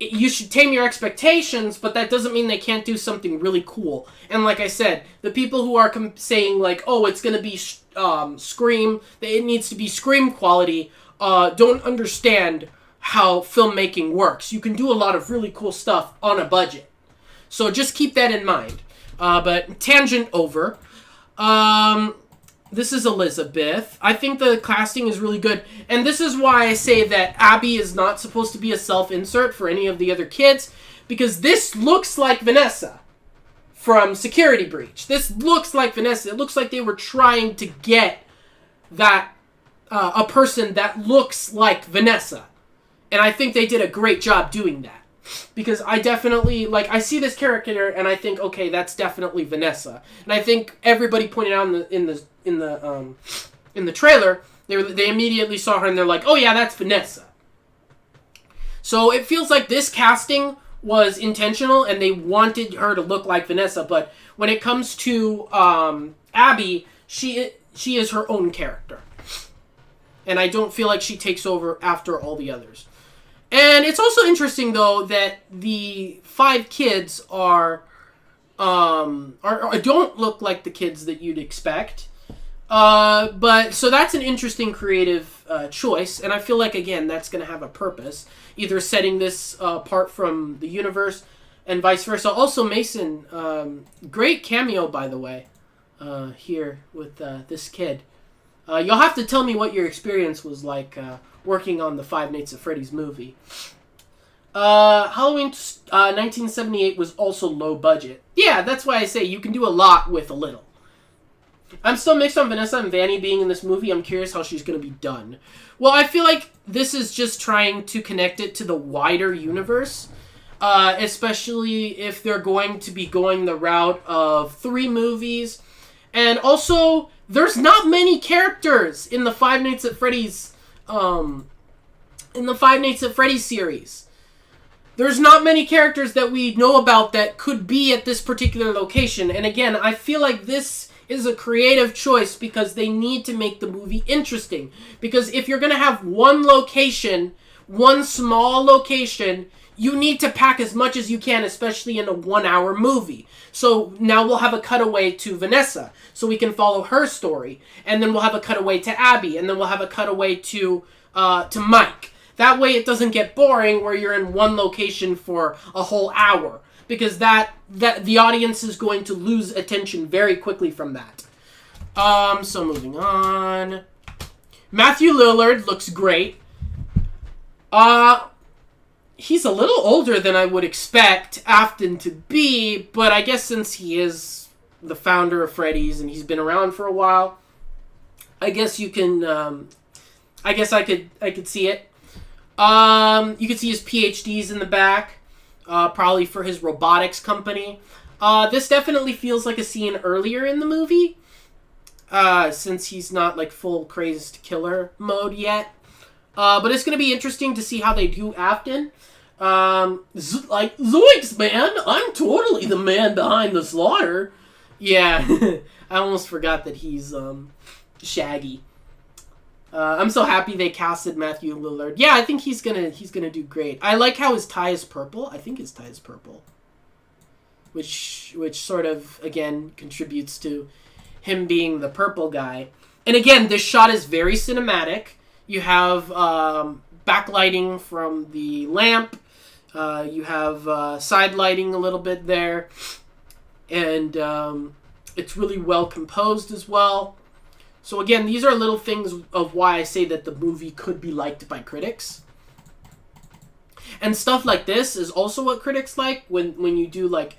You should tame your expectations, but that doesn't mean they can't do something really cool. And like I said, the people who are saying like, oh, it's going to be Scream, that it needs to be Scream quality, don't understand how filmmaking works. You can do a lot of really cool stuff on a budget. So just keep that in mind. But tangent over. This is Elizabeth. I think the casting is really good. And this is why I say that Abby is not supposed to be a self-insert for any of the other kids. Because this looks like Vanessa from Security Breach. This looks like Vanessa. It looks like they were trying to get that a person that looks like Vanessa. And I think they did a great job doing that. Because I definitely, like, I see this character and I think, okay, that's definitely Vanessa. And I think everybody pointed out in the trailer, they immediately saw her and they're like, oh yeah, that's Vanessa. So it feels like this casting was intentional and they wanted her to look like Vanessa. But when it comes to Abby, she is her own character. And I don't feel like she takes over after all the others. And it's also interesting, though, that the 5 kids don't look like the kids that you'd expect. But so that's an interesting creative choice, and I feel like, again, that's going to have a purpose, either setting this apart from the universe and vice versa. Also, Mason, great cameo, by the way, here with this kid. You'll have to tell me what your experience was like working on the Five Nights at Freddy's movie. Halloween 1978 was also low budget. Yeah, that's why I say you can do a lot with a little. I'm still mixed on Vanessa and Vanny being in this movie. I'm curious how she's going to be done. Well, I feel like this is just trying to connect it to the wider universe. Especially if they're going to be going the route of 3 movies. And also, there's not many characters in the Five Nights at Freddy's series. There's not many characters that we know about that could be at this particular location. And again, I feel like this is a creative choice because they need to make the movie interesting. Because if you're going to have one location, one small location, you need to pack as much as you can, especially in a 1-hour movie. So now we'll have a cutaway to Vanessa, so we can follow her story. And then we'll have a cutaway to Abby, and then we'll have a cutaway to Mike. That way it doesn't get boring where you're in one location for a whole hour. Because that the audience is going to lose attention very quickly from that. So moving on. Matthew Lillard looks great. He's a little older than I would expect Afton to be, but I guess since he is the founder of Freddy's and he's been around for a while, I guess you can, I guess I could see it. You can see his PhDs in the back, probably for his robotics company. This definitely feels like a scene earlier in the movie, since he's not like full crazed killer mode yet. But it's going to be interesting to see how they do Afton. Like, zoinks, man! I'm totally the man behind the slaughter. Yeah, I almost forgot that he's, Shaggy. I'm so happy they casted Matthew Lillard. Yeah, I think he's gonna do great. I like how his tie is purple. I think his tie is purple. Which sort of, again, contributes to him being the purple guy. And again, this shot is very cinematic. You have backlighting from the lamp. You have side lighting a little bit there. And it's really well composed as well. So again, these are little things of why I say that the movie could be liked by critics. And stuff like this is also what critics like when you do like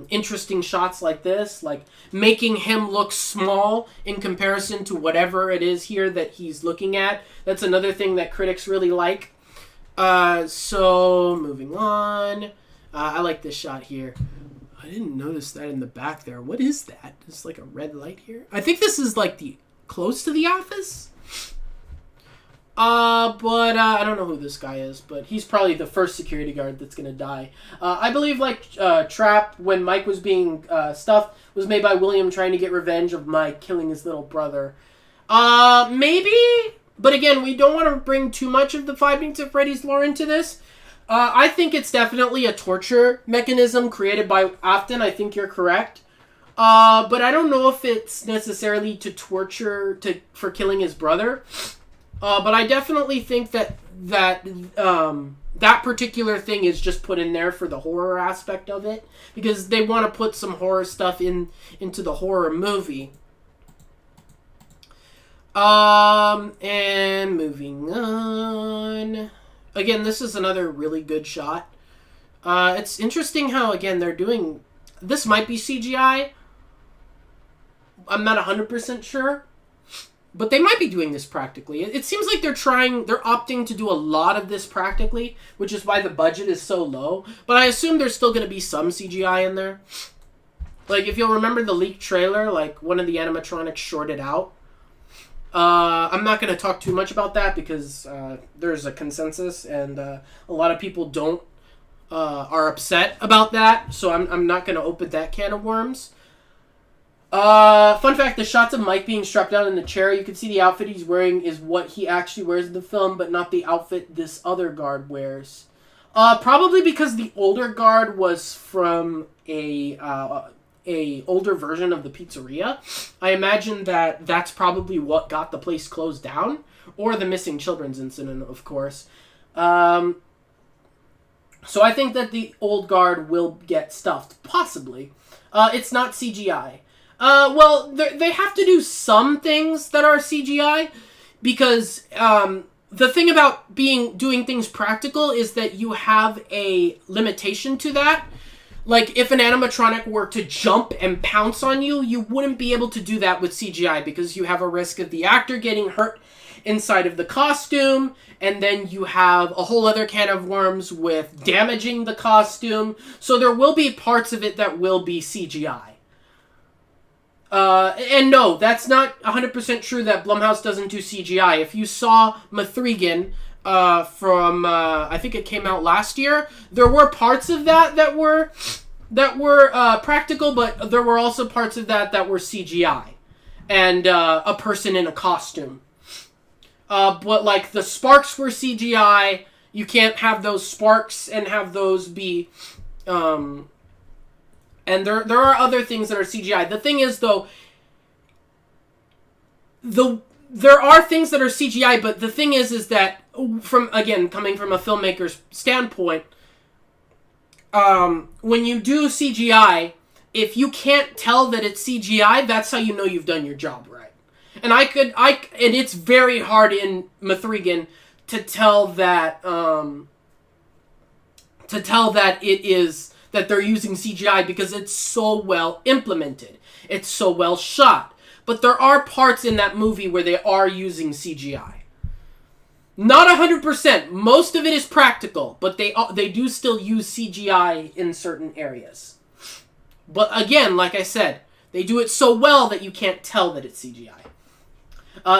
interesting shots like this, like making him look small in comparison to whatever it is here that he's looking at. That's another thing that critics really like. So moving on, I like this shot here. I didn't notice that in the back there. What is that? It's like a red light here. I think this is like the close to the office. But I don't know who this guy is, but he's probably the first security guard that's gonna die. I believe, like, Trap, when Mike was being, stuffed, was made by William trying to get revenge of Mike killing his little brother. Maybe? But again, we don't want to bring too much of the Five Nights at Freddy's lore into this. I think it's definitely a torture mechanism created by Afton. I think you're correct. But I don't know if it's necessarily to torture for killing his brother. But I definitely think that particular thing is just put in there for the horror aspect of it, because they want to put some horror stuff into the horror movie. And moving on. Again, this is another really good shot. It's interesting how, again, they're doing... This might be CGI. I'm not 100% sure. But they might be doing this practically. It seems like they're opting to do a lot of this practically, which is why the budget is so low. But I assume there's still going to be some CGI in there. Like, if you'll remember the leaked trailer, like, one of the animatronics shorted out. I'm not going to talk too much about that because there's a consensus, and a lot of people are upset about that. So I'm not going to open that can of worms. Fun fact, the shots of Mike being strapped down in the chair, you can see the outfit he's wearing is what he actually wears in the film, but not the outfit this other guard wears. Probably because the older guard was from a older version of the pizzeria. I imagine that's probably what got the place closed down, or the missing children's incident, of course. So I think that the old guard will get stuffed, possibly. It's not CGI. Well, they have to do some things that are CGI, because the thing about doing things practical is that you have a limitation to that. Like, if an animatronic were to jump and pounce on you, you wouldn't be able to do that with CGI, because you have a risk of the actor getting hurt inside of the costume, and then you have a whole other can of worms with damaging the costume. So there will be parts of it that will be CGI. And no, that's not 100% true that Blumhouse doesn't do CGI. If you saw Mithrigan from I think it came out last year, there were parts of that were practical, but there were also parts of that were CGI, and a person in a costume. But like the sparks were CGI. You can't have those sparks and have those be and there are other things that are CGI. The thing is, though, there are things that are CGI, but the thing is that, coming from a filmmaker's standpoint, when you do CGI, if you can't tell that it's CGI, that's how you know you've done your job right. And and it's very hard in Mithrigan to tell that it is, that they're using CGI, because it's so well implemented. It's so well shot. But there are parts in that movie where they are using CGI. Not 100%. Most of it is practical, but they do still use CGI in certain areas. But again, like I said, they do it so well that you can't tell that it's CGI.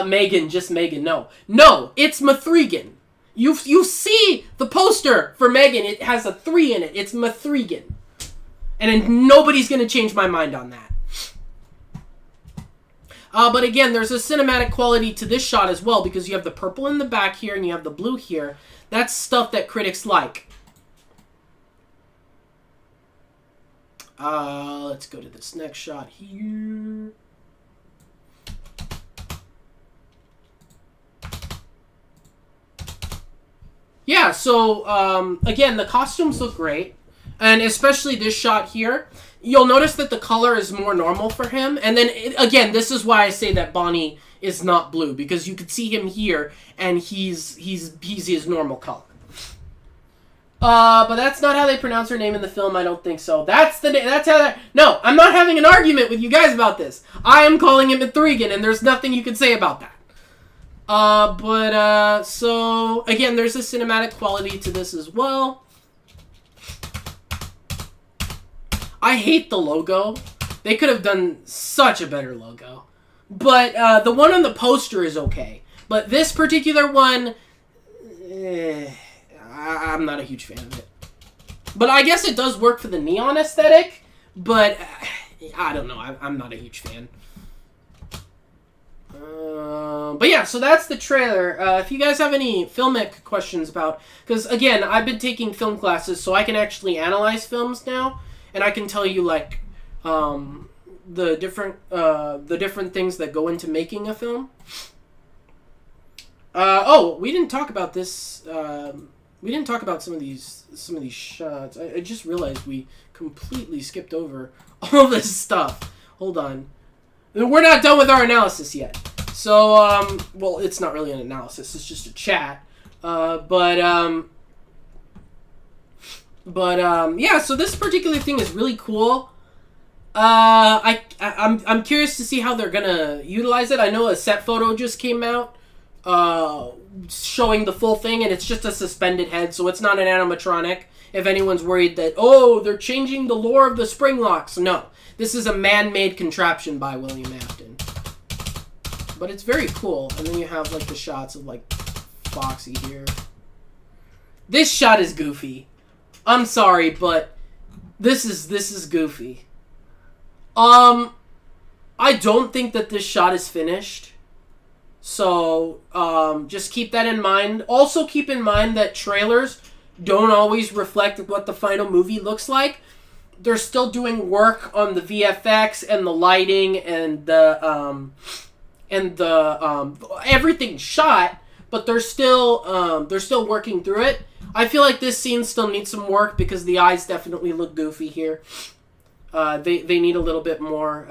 Megan, just Megan, no. No, it's Mithrigan. You see the poster for Megan. It has a 3 in it. It's Mithrigan. And nobody's going to change my mind on that. But again, there's a cinematic quality to this shot as well, because you have the purple in the back here and you have the blue here. That's stuff that critics like. Let's go to this next shot here. Yeah, so, again, the costumes look great. And especially this shot here. You'll notice that the color is more normal for him. And then, again, this is why I say that Bonnie is not blue. Because you could see him here, and he's his normal color. But that's not how they pronounce her name in the film. I don't think so. That's how that. No, I'm not having an argument with you guys about this. I am calling it Mithrigan, and there's nothing you can say about that. So again, there's a cinematic quality to this as well. I hate the logo. They could have done such a better logo. But the one on the poster is okay. But this particular one, I'm not a huge fan of it. But I guess it does work for the neon aesthetic. But I don't know. I'm not a huge fan. But yeah, so that's the trailer. If you guys have any filmic questions about... Because, again, I've been taking film classes, so I can actually analyze films now. And I can tell you, like, the different things that go into making a film. We didn't talk about this. We didn't talk about some of these shots. I just realized we completely skipped over all this stuff. Hold on. We're not done with our analysis yet. So, well, it's not really an analysis. It's just a chat. Yeah, so this particular thing is really cool. I'm curious to see how they're gonna utilize it. I know a set photo just came out, showing the full thing, and it's just a suspended head, so it's not an animatronic. If anyone's worried that, oh, they're changing the lore of the spring locks. No. This is a man-made contraption by William Afton. But it's very cool. And then you have, like, the shots of, like, Foxy here. This shot is goofy. I'm sorry, but this is goofy. I don't think that this shot is finished. So, just keep that in mind. Also keep in mind that trailers don't always reflect what the final movie looks like. They're still doing work on the VFX and the lighting and the everything shot, but they're still working through it. I feel like this scene still needs some work because the eyes definitely look goofy here. They need a little bit more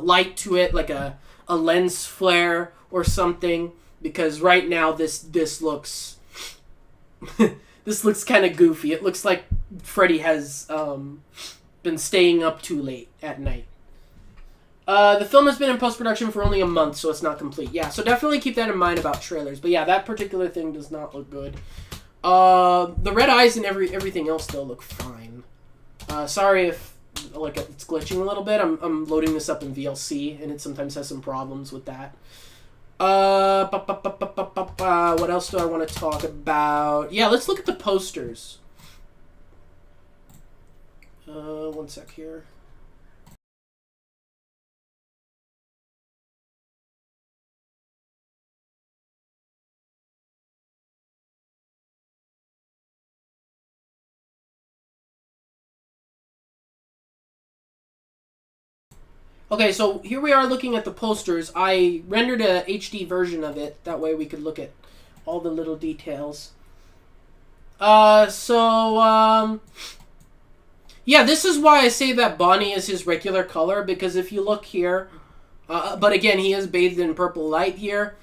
light to it, like a lens flare or something, because right now this looks this looks kind of goofy. It looks like Freddy has been staying up too late at night. The film has been in post-production for only a month, so it's not complete. Yeah, so definitely keep that in mind about trailers. But yeah, that particular thing does not look good. The red eyes and everything else still look fine. Sorry if like it's glitching a little bit. I'm loading this up in VLC, and it sometimes has some problems with that. What else do I want to talk about? Yeah, let's look at the posters. One sec here. Okay, so here we are looking at the posters. I rendered a HD version of it. That way we could look at all the little details. Yeah, this is why I say that Bonnie is his regular color, because if you look here, but again, he is bathed in purple light here,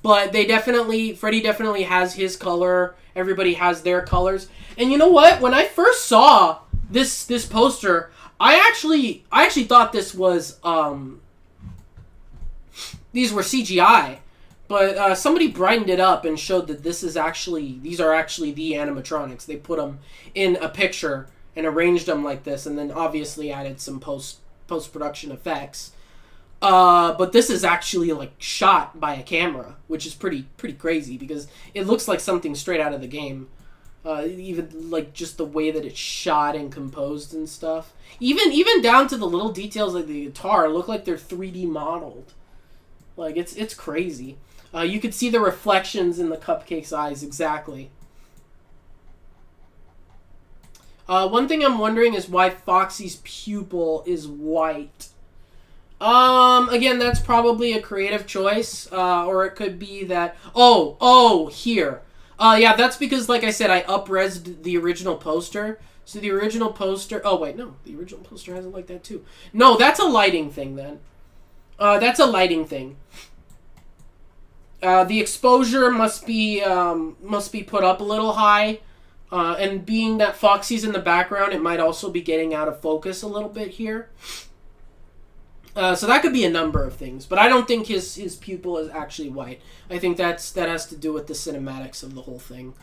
but Freddy definitely has his color, everybody has their colors, and you know what? When I first saw this poster, I actually thought this was, these were CGI, but somebody brightened it up and showed that these are actually the animatronics. They put them in a picture and arranged them like this, and then obviously added some post-production effects. But this is actually like shot by a camera, which is pretty crazy because it looks like something straight out of the game. Even like just the way that it's shot and composed and stuff. Even down to the little details like the guitar look like they're 3D modeled. Like it's crazy. You could see the reflections in the Cupcake's eyes exactly. One thing I'm wondering is why Foxy's pupil is white. Again, that's probably a creative choice, or it could be that... Oh, here. Yeah, that's because, like I said, I up-resed the original poster. So the original poster... Oh, wait, no. The original poster has it like that, too. No, that's a lighting thing, then. That's a lighting thing. The exposure must be put up a little high. And being that Foxy's in the background, it might also be getting out of focus a little bit here. So that could be a number of things. But I don't think his pupil is actually white. I think that has to do with the cinematics of the whole thing.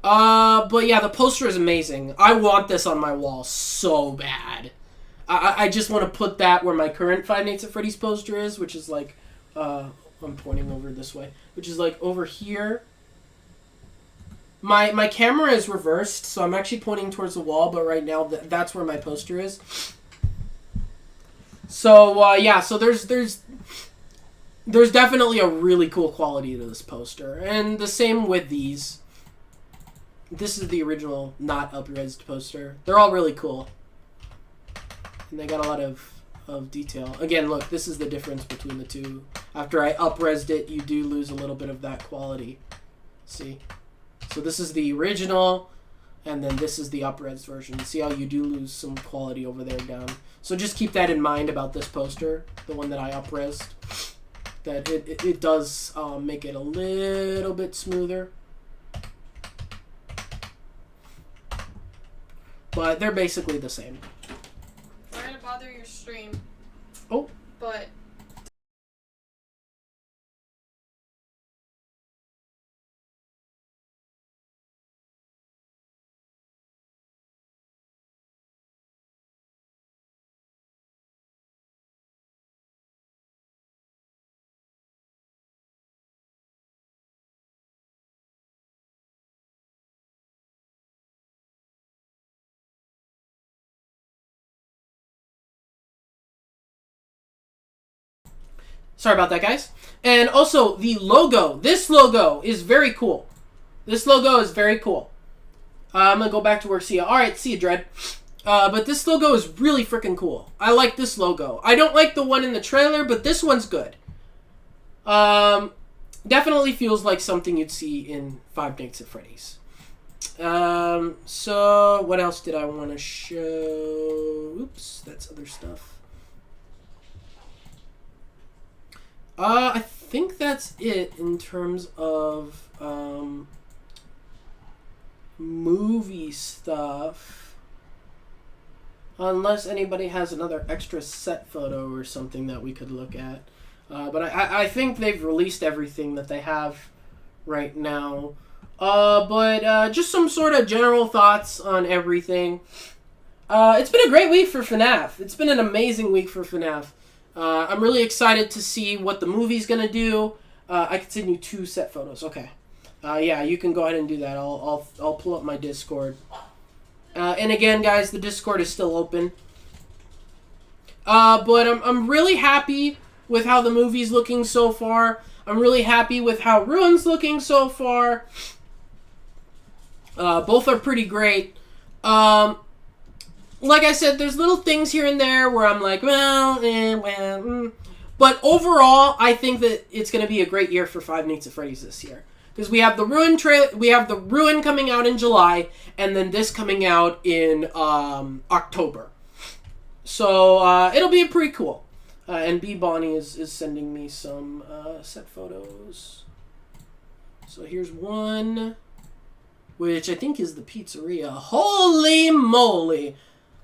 But yeah, the poster is amazing. I want this on my wall so bad. I just want to put that where my current Five Nights at Freddy's poster is, which is like, I'm pointing over this way, which is like over here. My camera is reversed, so I'm actually pointing towards the wall, but right now that's where my poster is. So, yeah, so there's definitely a really cool quality to this poster. And the same with these. This is the original, not up-resed poster. They're all really cool. And they got a lot of detail. Again, look, this is the difference between the two. After I up-resed it, you do lose a little bit of that quality. See? So this is the original, and then this is the up-res version. See how you do lose some quality over there down. So just keep that in mind about this poster, the one that I up-resed. That it does make it a little bit smoother. But they're basically the same. Sorry to bother your stream. Oh. But... Sorry about that, guys. And also, the logo. This logo is very cool. This logo is very cool. I'm going to go back to work. See ya. Alright, see ya, Dread. But this logo is really freaking cool. I like this logo. I don't like the one in the trailer, but this one's good. Definitely feels like something you'd see in Five Nights at Freddy's. So, what else did I want to show? Oops, that's other stuff. I think that's it in terms of movie stuff. Unless anybody has another extra set photo or something that we could look at. But I think they've released everything that they have right now. But just some sort of general thoughts on everything. It's been a great week for FNaF. It's been an amazing week for FNaF. I'm really excited to see what the movie's gonna do. I can send you 2 set photos. Okay. Yeah, you can go ahead and do that. I'll pull up my Discord. And again, guys, the Discord is still open. But I'm really happy with how the movie's looking so far. I'm really happy with how Ruin's looking so far. Both are pretty great. Like I said, there's little things here and there where I'm like, But overall, I think that it's going to be a great year for Five Nights at Freddy's this year. Because we have the Ruin coming out in July, and then this coming out in October. So it'll be pretty cool. And B Bonnie is sending me some set photos. So here's one, which I think is the pizzeria. Holy moly!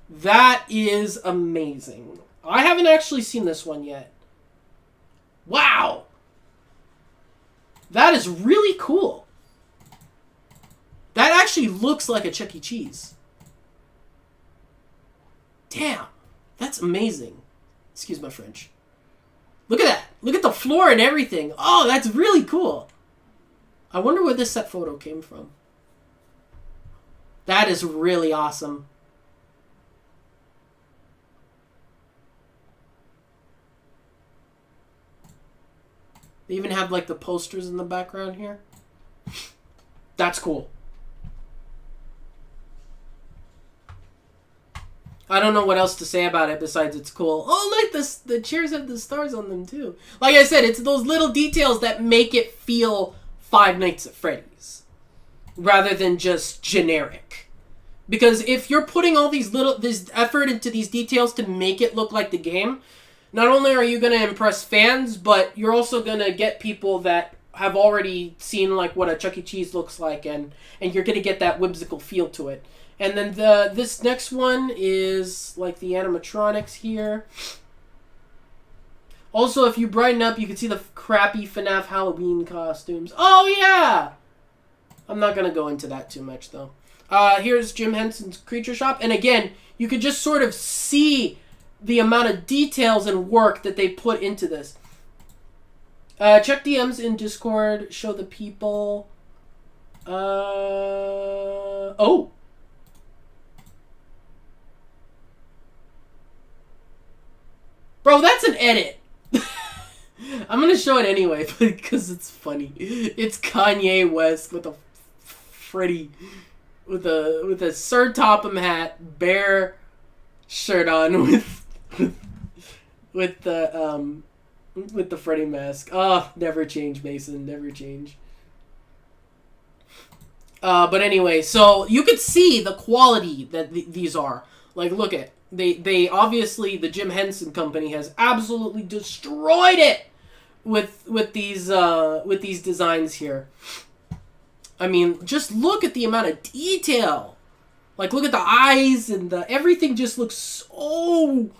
That is amazing. I haven't actually seen this one yet. Wow! That is really cool. That actually looks like a Chuck E. Cheese. Damn. That's amazing. Excuse my French. Look at that. Look at the floor and everything. Oh, that's really cool. I wonder where this set photo came from. That is really awesome. They even have like the posters in the background here. That's cool. I don't know what else to say about it besides it's cool. Oh, look, the chairs have the stars on them too. Like I said, it's those little details that make it feel Five Nights at Freddy's rather than just generic. Because if you're putting all this effort into these details to make it look like the game, not only are you going to impress fans, but you're also going to get people that have already seen like what a Chuck E. Cheese looks like, and you're gonna get that whimsical feel to it. And then this next one is like the animatronics here. Also, if you brighten up, you can see the crappy FNaF Halloween costumes. Oh yeah! I'm not gonna go into that too much though. Here's Jim Henson's Creature Shop, and again, you could just sort of see the amount of details and work that they put into this. Check DMs in Discord. Show the people. Oh. Bro, that's an edit. I'm gonna show it anyway because it's funny. It's Kanye West with a Freddy with a Sir Topham hat, bear shirt on with the Freddy mask. Oh, never change, Mason. Never change. But anyway, so you could see the quality that these are. Like, look at they obviously, the Jim Henson Company has absolutely destroyed it with these designs here. I mean, just look at the amount of detail. Like, look at the eyes and everything just looks so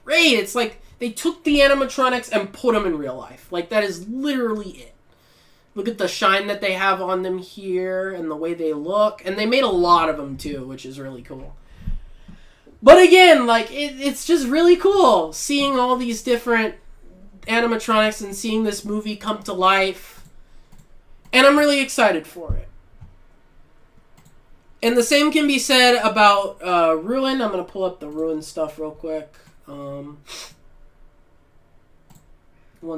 great. It's like they took the animatronics and put them in real life. Like, that is literally it. Look at the shine that they have on them here and the way they look. And they made a lot of them, too, which is really cool. But again, like, it's just really cool seeing all these different animatronics and seeing this movie come to life. And I'm really excited for it. And the same can be said about Ruin. I'm going to pull up the Ruin stuff real quick. One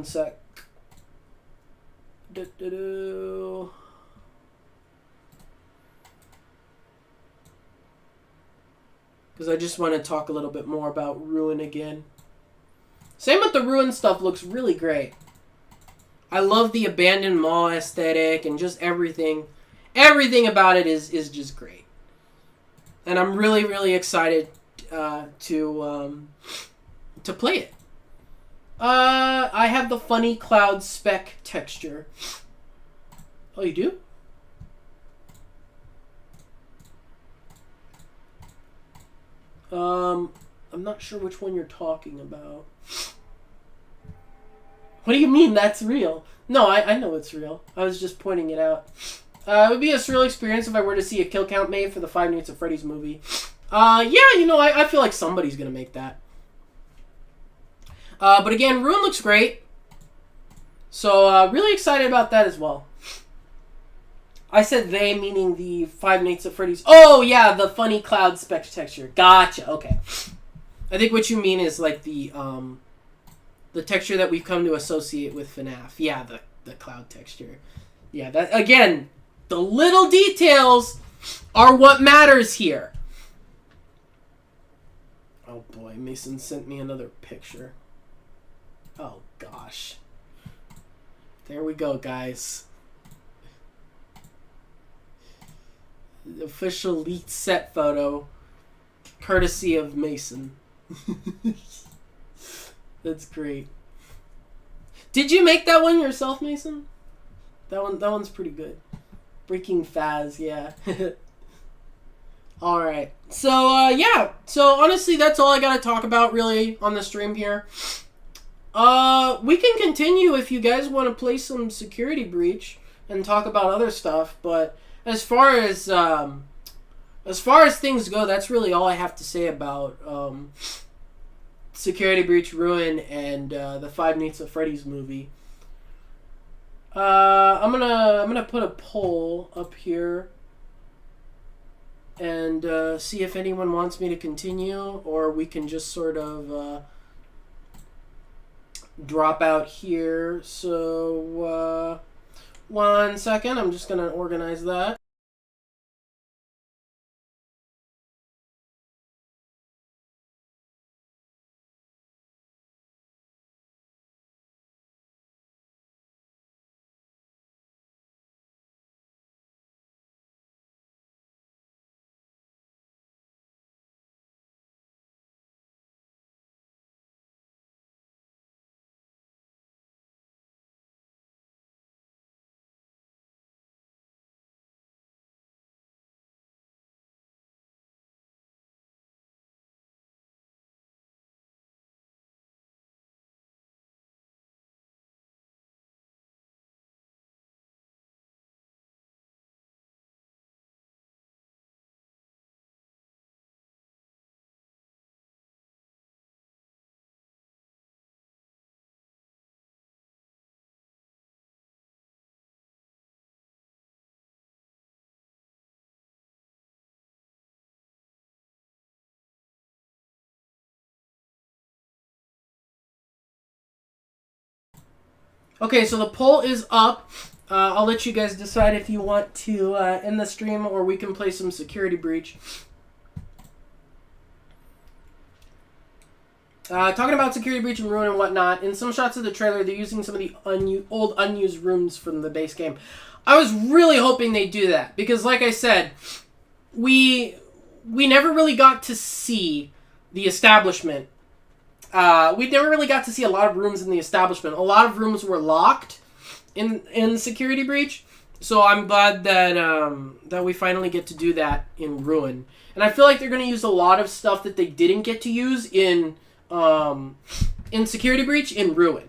sec. Because I just want to talk a little bit more about Ruin again. Same with the Ruin stuff, looks really great. I love the abandoned mall aesthetic and just everything. Everything about it is just great. And I'm really, really excited to play it. I have the funny cloud speck texture. Oh, you do? I'm not sure which one you're talking about. What do you mean that's real? No, I know it's real. I was just pointing it out. It would be a surreal experience if I were to see a kill count made for the Five Nights at Freddy's movie. Yeah, you know, I feel like somebody's gonna make that. But again, Ruin looks great. So, really excited about that as well. I said they, meaning the Five Nights at Freddy's. Oh, yeah, the funny cloud speck texture. Gotcha, okay. I think what you mean is like the texture that we've come to associate with FNaF. Yeah, the cloud texture. Yeah, that again, the little details are what matters here. Oh boy, Mason sent me another picture. Oh gosh. There we go, guys. The official leaked set photo, courtesy of Mason. That's great. Did you make that one yourself, Mason? That one's pretty good. Breaking Faz, yeah. Alright. So, yeah. So, honestly, that's all I gotta talk about, really, on the stream here. We can continue if you guys want to play some Security Breach and talk about other stuff, but as far as things go, that's really all I have to say about Security Breach Ruin and the Five Nights at Freddy's movie. I'm gonna put a poll up here and see if anyone wants me to continue, or we can just sort of drop out here. So 1 second, I'm just gonna organize that. Okay, so the poll is up. I'll let you guys decide if you want to end the stream or we can play some Security Breach. Talking about Security Breach and Ruin and whatnot, in some shots of the trailer, they're using some of the old unused rooms from the base game. I was really hoping they'd do that, because like I said, we never really got to see the establishment. We never really got to see a lot of rooms in the establishment. A lot of rooms were locked in Security Breach, so I'm glad that that we finally get to do that in Ruin. And I feel like they're going to use a lot of stuff that they didn't get to use in Security Breach in Ruin.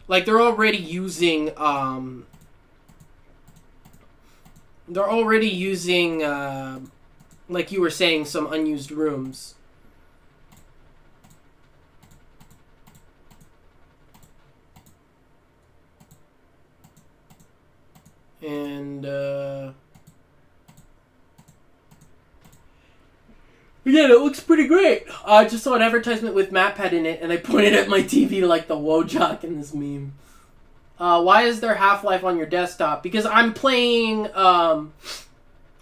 Like, they're already using like you were saying, some unused rooms. And yeah, it looks pretty great. I just saw an advertisement with MatPat in it, and I pointed at my TV like the Wojak in this meme. Why is there Half-Life on your desktop? Because I'm playing, I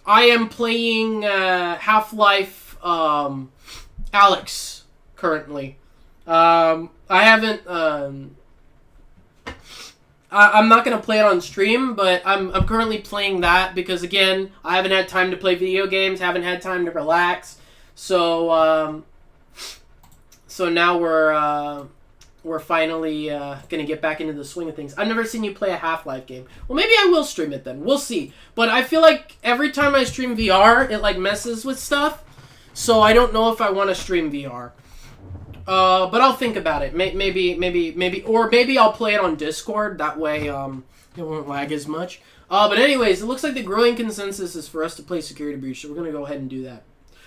am playing Half-Life Alyx currently. I haven't, I'm not going to play it on stream, but I'm currently playing that because, again, I haven't had time to play video games, haven't had time to relax. So, so now we're finally gonna get back into the swing of things. I've never seen you play a Half-Life game. Well, maybe I will stream it then. We'll see. But I feel like every time I stream VR, it like messes with stuff. So I don't know if I want to stream VR. But I'll think about it. Maybe I'll play it on Discord. That way, it won't lag as much. But anyways, it looks like the growing consensus is for us to play Security Breach, so we're gonna go ahead and do that.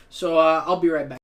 So, I'll be right back.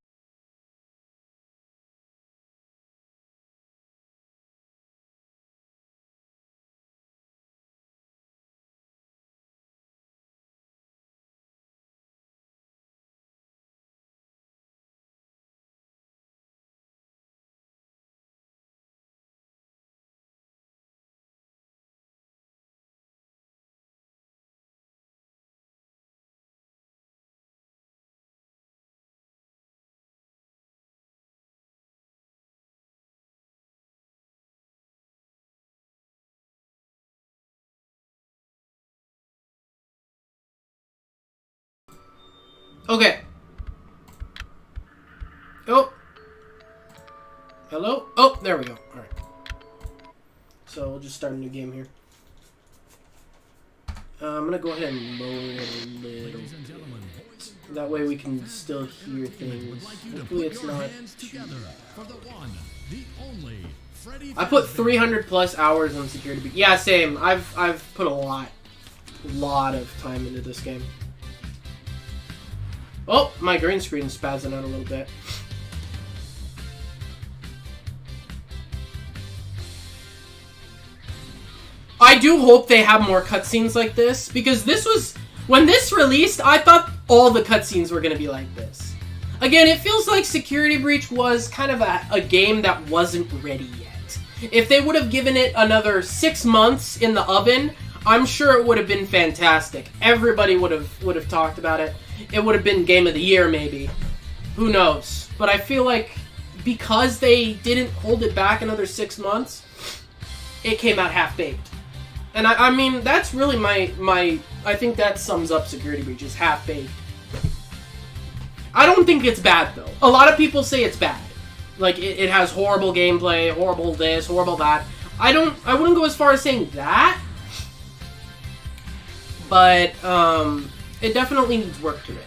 Okay. Oh. Hello? Oh, there we go. Alright. So, we'll just start a new game here. I'm gonna go ahead and lower it a little bit. That way we can still hear things. Hopefully it's not too bad. I put 300 plus hours on Security Breach. Yeah, same. I've put a lot of time into this game. Oh, my green screen's spazzing out a little bit. I do hope they have more cutscenes like this, because this was... When this released, I thought all the cutscenes were going to be like this. Again, it feels like Security Breach was kind of a game that wasn't ready yet. If they would have given it another 6 months in the oven, I'm sure it would have been fantastic. Everybody would have talked about it. It would have been Game of the Year, maybe. Who knows? But I feel like because they didn't hold it back another 6 months, it came out half-baked. And I mean, that's really my I think that sums up Security Breach, is half-baked. I don't think it's bad, though. A lot of people say it's bad. Like, it has horrible gameplay, horrible this, horrible that. I wouldn't go as far as saying that. But, it definitely needs work to it.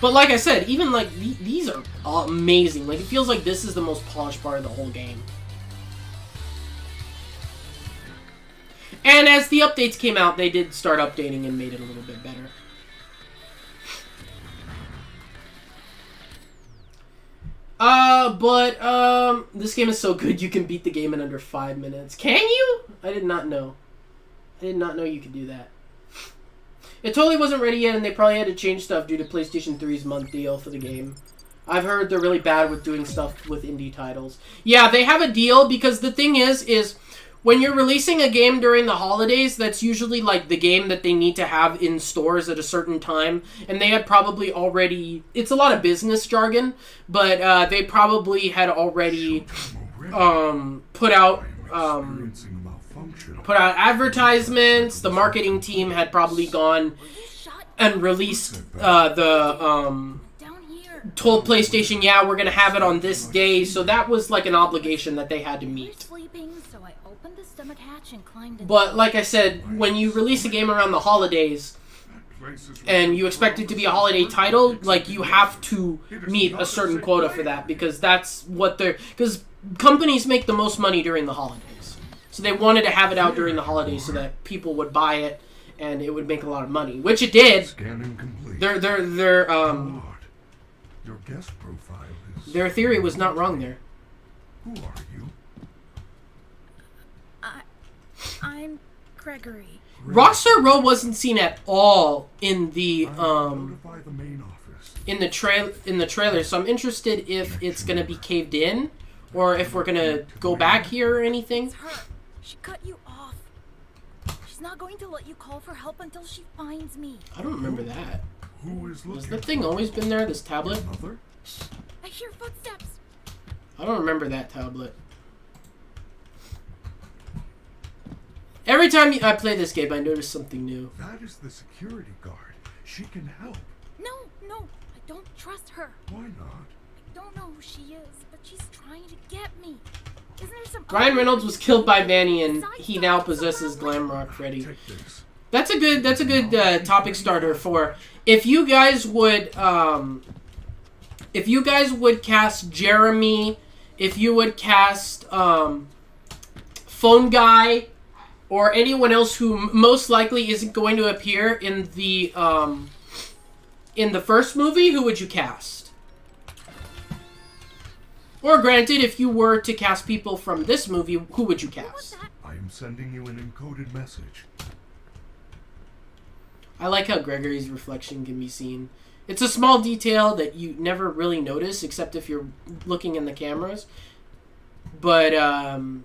But like I said, even like, these are amazing. Like, it feels like this is the most polished part of the whole game. And as the updates came out, they did start updating and made it a little bit better. This game is so good you can beat the game in under 5 minutes. Can you? I did not know. I did not know you could do that. It totally wasn't ready yet, and they probably had to change stuff due to PlayStation 3's month deal for the game. I've heard they're really bad with doing stuff with indie titles. Yeah, they have a deal because the thing is when you're releasing a game during the holidays, that's usually like the game that they need to have in stores at a certain time. And they had probably already... It's a lot of business jargon, but they probably had already put out advertisements. The marketing team had probably gone and released told PlayStation, yeah, we're gonna have it on this day, so that was like an obligation that they had to meet. But like I said, when you release a game around the holidays and you expect it to be a holiday title, like you have to meet a certain quota for that, because that's what because companies make the most money during the holidays. So they wanted to have it out during the holidays so that people would buy it and it would make a lot of money, which it did. Your guest profile is... Their theory was not wrong there. Who are you? I'm Gregory. Rockstar Row wasn't seen at all in the notify the main office. in the trailer, so I'm interested if it's gonna be caved in or if we're gonna go back here or anything. It's her. She cut you off. She's not going to let you call for help until she finds me. I don't remember that. Who is looking? Has that thing always been there, this tablet? Mother? I hear footsteps. I don't remember that tablet. Every time I play this game, I notice something new. That is the security guard. She can help. No, I don't trust her. Why not? I don't know who she is, but she's trying to get me. Isn't there some... Ryan Reynolds was killed by Manny, and he now possesses Glamrock Freddy. Take this. That's a good topic starter for if you guys would cast Jeremy, if you would cast Phone Guy, or anyone else who most likely isn't going to appear in the first movie, who would you cast? Or granted, if you were to cast people from this movie, who would you cast? I am sending you an encoded message. I like how Gregory's reflection can be seen. It's a small detail that you never really notice, except if you're looking in the cameras. But, oh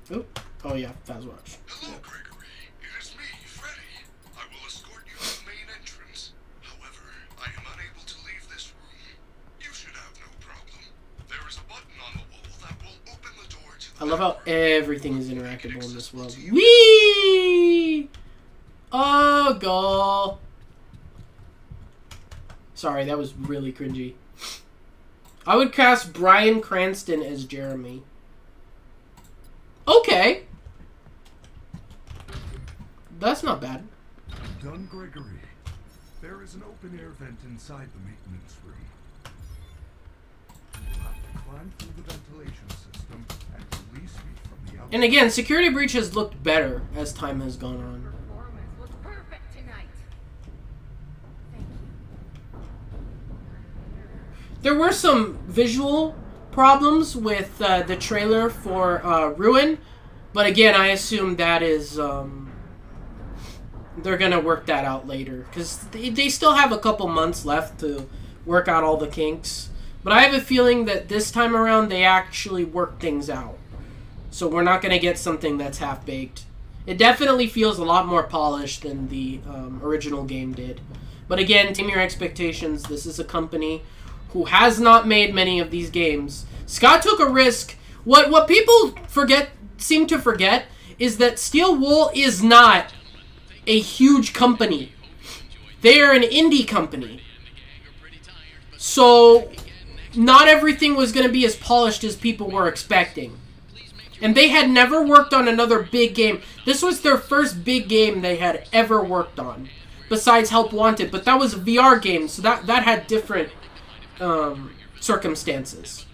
yeah, Fazwatch. Hello, Gregory. It is me, Freddy. I will escort you to the main entrance. However, I am unable to leave this room. You should have no problem. There is a button on the wall that will open the door to the... I love how everything is interactable in this world. Whee! Oh, goal. Sorry, that was really cringy. I would cast Bryan Cranston as Jeremy. Okay. That's not bad. Done, Gregory. There is an open-air vent inside the maintenance room. You will have to climb through the ventilation system and release me from the outside. And again, Security Breach has looked better as time has gone on. There were some visual problems with the trailer for Ruin, but again, I assume that is they're gonna work that out later, because they still have a couple months left to work out all the kinks. But I have a feeling that this time around they actually work things out, so we're not gonna get something that's half-baked. It definitely feels a lot more polished than the original game did. But again, tame your expectations. This is a company who has not made many of these games. Scott took a risk. What people seem to forget is that Steel Wool is not a huge company. They are an indie company. So not everything was going to be as polished as people were expecting. And they had never worked on another big game. This was their first big game they had ever worked on, besides Help Wanted. But that was a VR game, so that had different circumstances.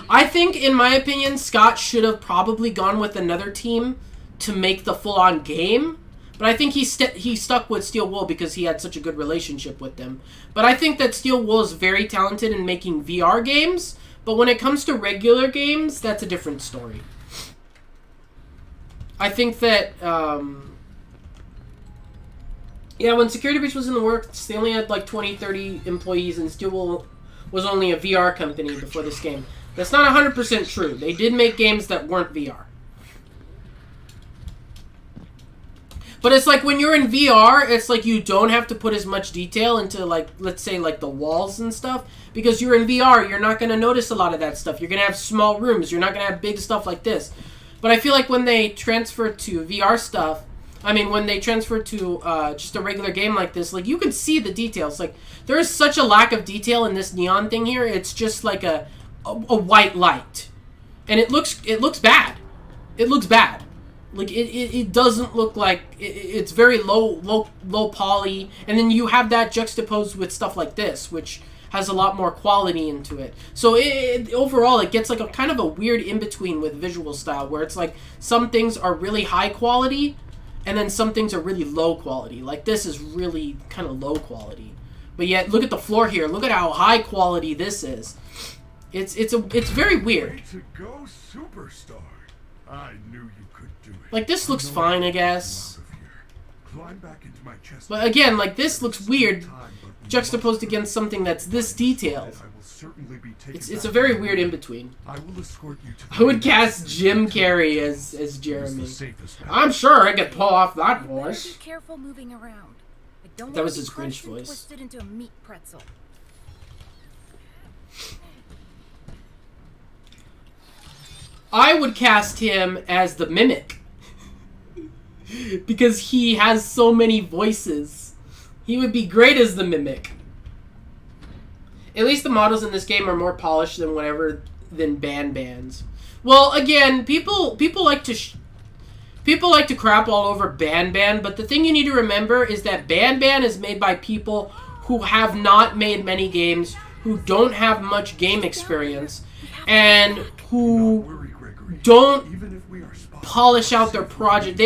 I think, in my opinion, Scott should have probably gone with another team to make the full-on game. But I think he stuck with Steel Wool because he had such a good relationship with them. But I think that Steel Wool is very talented in making VR games. But when it comes to regular games, that's a different story. I think that, yeah, when Security Breach was in the works, they only had like 20, 30 employees, and Steel Wool was only a VR company before this game. That's not 100% true. They did make games that weren't VR. But it's like when you're in VR, it's like you don't have to put as much detail into, like, let's say, like the walls and stuff. Because you're in VR, you're not going to notice a lot of that stuff. You're going to have small rooms. You're not going to have big stuff like this. But I feel like when they transfer to VR stuff, I mean, when they transfer to just a regular game like this, like, you can see the details. Like, there is such a lack of detail in this neon thing here. It's just like a white light. And it looks bad. It looks bad. Like, it doesn't look like... It's very low poly. And then you have that juxtaposed with stuff like this, which has a lot more quality into it. So overall, it gets like a kind of a weird in-between with visual style, where it's like some things are really high quality, and then some things are really low quality. Like, this is really kind of low quality. But yet, look at the floor here. Look at how high quality this is. It's very weird. Way to go, superstar. I knew you could do it. Like, this looks fine, I guess. Climb back into my chest. But again, like, this looks weird juxtaposed against something that's this detailed. It's a very weird in-between. I will escort you to I would cast Jim Carrey as Jeremy. I'm sure I could pull off that Be voice. careful moving around. I don't That want was to be his Grinch crushed and voice. Twisted into a meat pretzel. I would cast him as the Mimic. Because he has so many voices. He would be great as the Mimic. At least the models in this game are more polished than Ban's. Well, again, people like to crap all over Ban, but the thing you need to remember is that Ban is made by people who have not made many games, who don't have much game experience, and who don't polish out their project.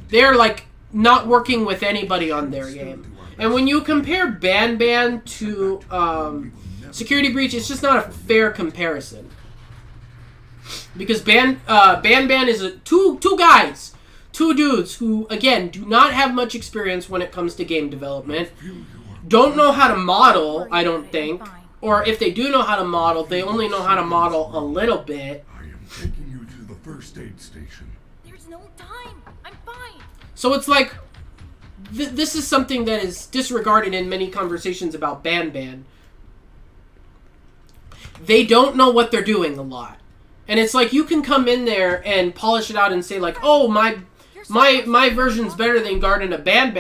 They're like not working with anybody on their game. And when you compare Ban to Security Breach, it's just not a fair comparison. Because Ban is two dudes who, again, do not have much experience when it comes to game development. Don't know how to model, I don't think. Or if they do know how to model, they only know how to model a little bit. I am taking you to the first aid station. There's no time. I'm fine. So it's like, this is something that is disregarded in many conversations about Ban. They don't know what they're doing a lot. And it's like, you can come in there and polish it out and say like, oh, my version's better than Garden of Ban.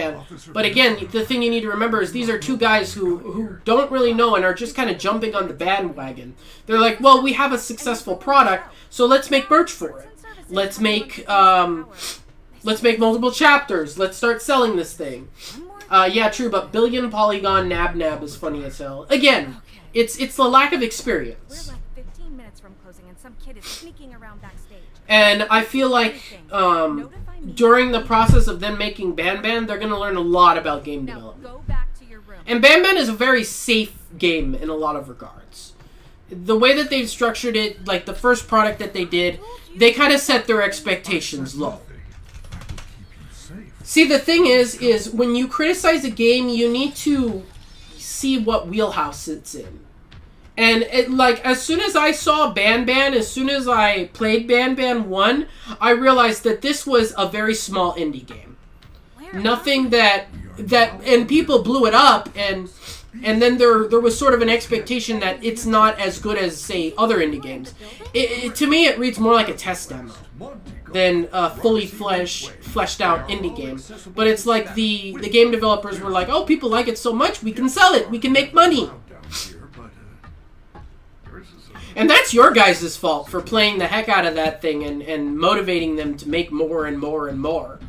But again, the thing you need to remember is these are two guys who don't really know and are just kind of jumping on the bandwagon. They're like, well, we have a successful product, so let's make merch for it. Let's make multiple chapters. Let's start selling this thing. Yeah, true, but Billion Polygon Nab is funny as hell. Again, it's the lack of experience. We're like 15 minutes from closing and some kid is sneaking around backstage. And I feel like during the process of them making Ban, they're going to learn a lot about game development. Go back to your room. And Ban is a very safe game in a lot of regards. The way that they've structured it, like the first product that they did, they kind of set their expectations low. See, the thing is when you criticize a game, you need to see what wheelhouse it's in. And as soon as I saw Ban, as soon as I played Ban 1, I realized that this was a very small indie game. Nothing that and people blew it up, and then there was sort of an expectation that it's not as good as, say, other indie games. To me, it reads more like a test demo than a fully fleshed out indie game. But it's like the game developers were like, oh, people like it so much, we can sell it, we can make money. And that's your guys' fault for playing the heck out of that thing and motivating them to make more and more and more.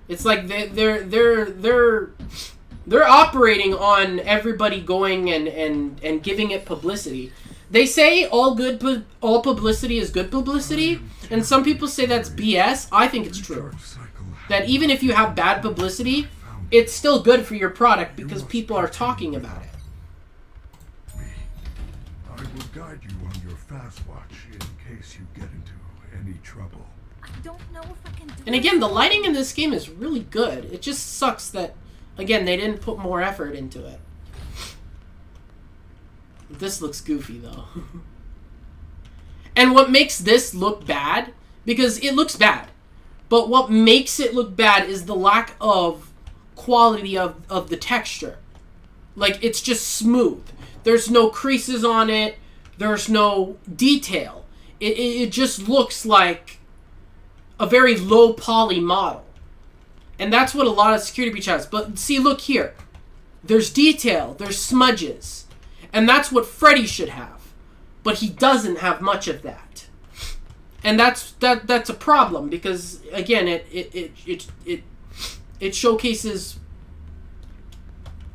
It's like they're operating on everybody going and giving it publicity. They say all publicity is good publicity, and some people say that's BS. I think it's true. That even if you have bad publicity, it's still good for your product because people are talking about it. I will guide you on your fast watch in case you get into any trouble. I don't know if I can do And again, the lighting in this game is really good. It just sucks that, again, they didn't put more effort into it. This looks goofy, though. And what makes this look bad, because it looks bad, but what makes it look bad is the lack of quality of the texture. Like, it's just smooth. There's no creases on it. There's no detail. It just looks like a very low poly model. And that's what a lot of Security Breach has. But see, look here. There's detail. There's smudges. And that's what Freddy should have. But he doesn't have much of that. And that's a problem, because again, it showcases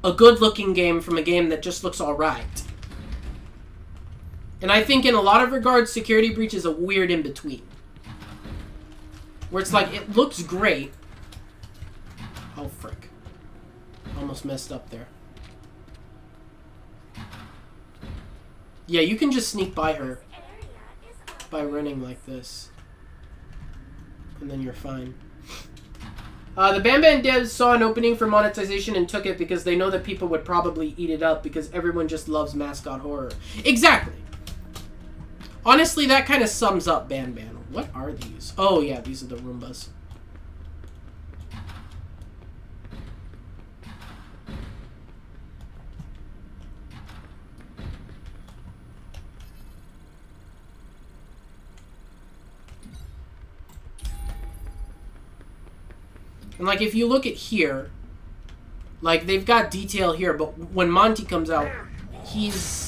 a good-looking game from a game that just looks alright. And I think in a lot of regards, Security Breach is a weird in-between. Where it's like, it looks great. Oh, frick. Almost messed up there. Yeah, you can just sneak by her by running like this. And then you're fine. The Banban devs saw an opening for monetization and took it because they know that people would probably eat it up because everyone just loves mascot horror. Exactly. Honestly, that kind of sums up Banban. What are these? Oh, yeah, these are the Roombas. And, like, if you look at here, like, they've got detail here, but when Monty comes out, he's...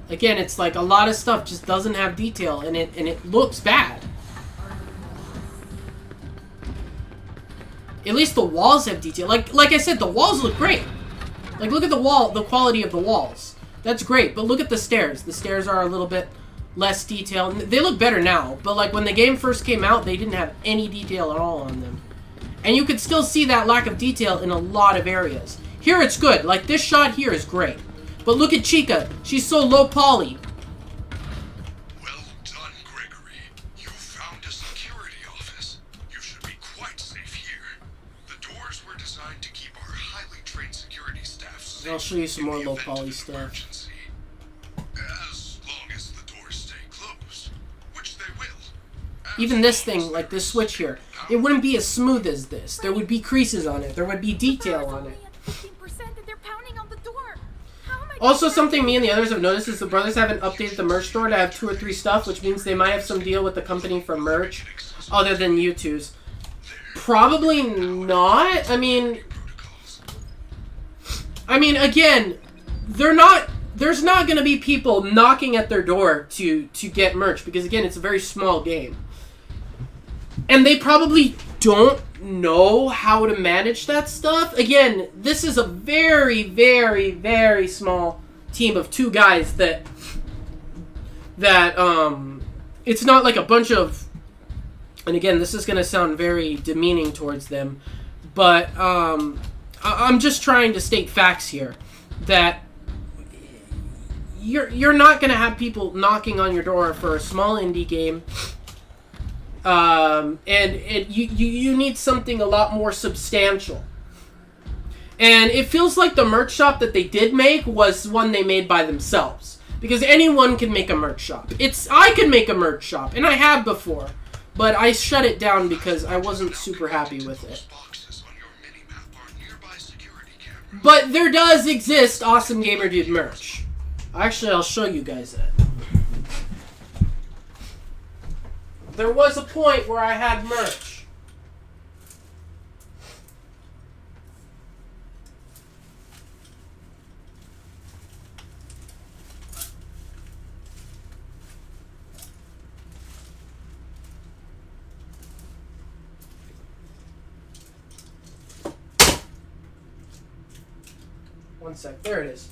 Again, it's like a lot of stuff just doesn't have detail, and it looks bad. At least the walls have detail. Like I said, the walls look great. Like, look at the wall, the quality of the walls. That's great, but look at the stairs. The stairs are a little bit less detail. They look better now, but like when the game first came out, they didn't have any detail at all on them. And you could still see that lack of detail in a lot of areas. Here it's good. Like this shot here is great. But look at Chica. She's so low poly. Well done, Gregory. You found a security office. You should be quite safe here. The doors were designed to keep our highly trained security staff safe. I'll show you some more in the low event poly of stuff. emergency. As long as the doors stay closed, which they will. Even this thing, like this switch here, it wouldn't be as smooth as this. There would be creases on it. There would be detail on it. Also, something me and the others have noticed is the brothers haven't updated the merch store to have 2 or 3 stuff, which means they might have some deal with the company for merch, other than you two's. Probably not. I mean, again, there's not going to be people knocking at their door to get merch, because again, it's a very small game. And they probably don't know how to manage that stuff. Again, this is a very, very, very small team of 2 guys that it's not like a bunch of, and again, this is going to sound very demeaning towards them, but I'm just trying to state facts here, that you're not going to have people knocking on your door for a small indie game. And you need something a lot more substantial. And it feels like the merch shop that they did make was one they made by themselves. Because anyone can make a merch shop. I can make a merch shop, and I have before. But I shut it down because I wasn't super happy with it. But there does exist Awesomegamerdude merch. Actually, I'll show you guys it. There was a point where I had merch. One sec. There it is.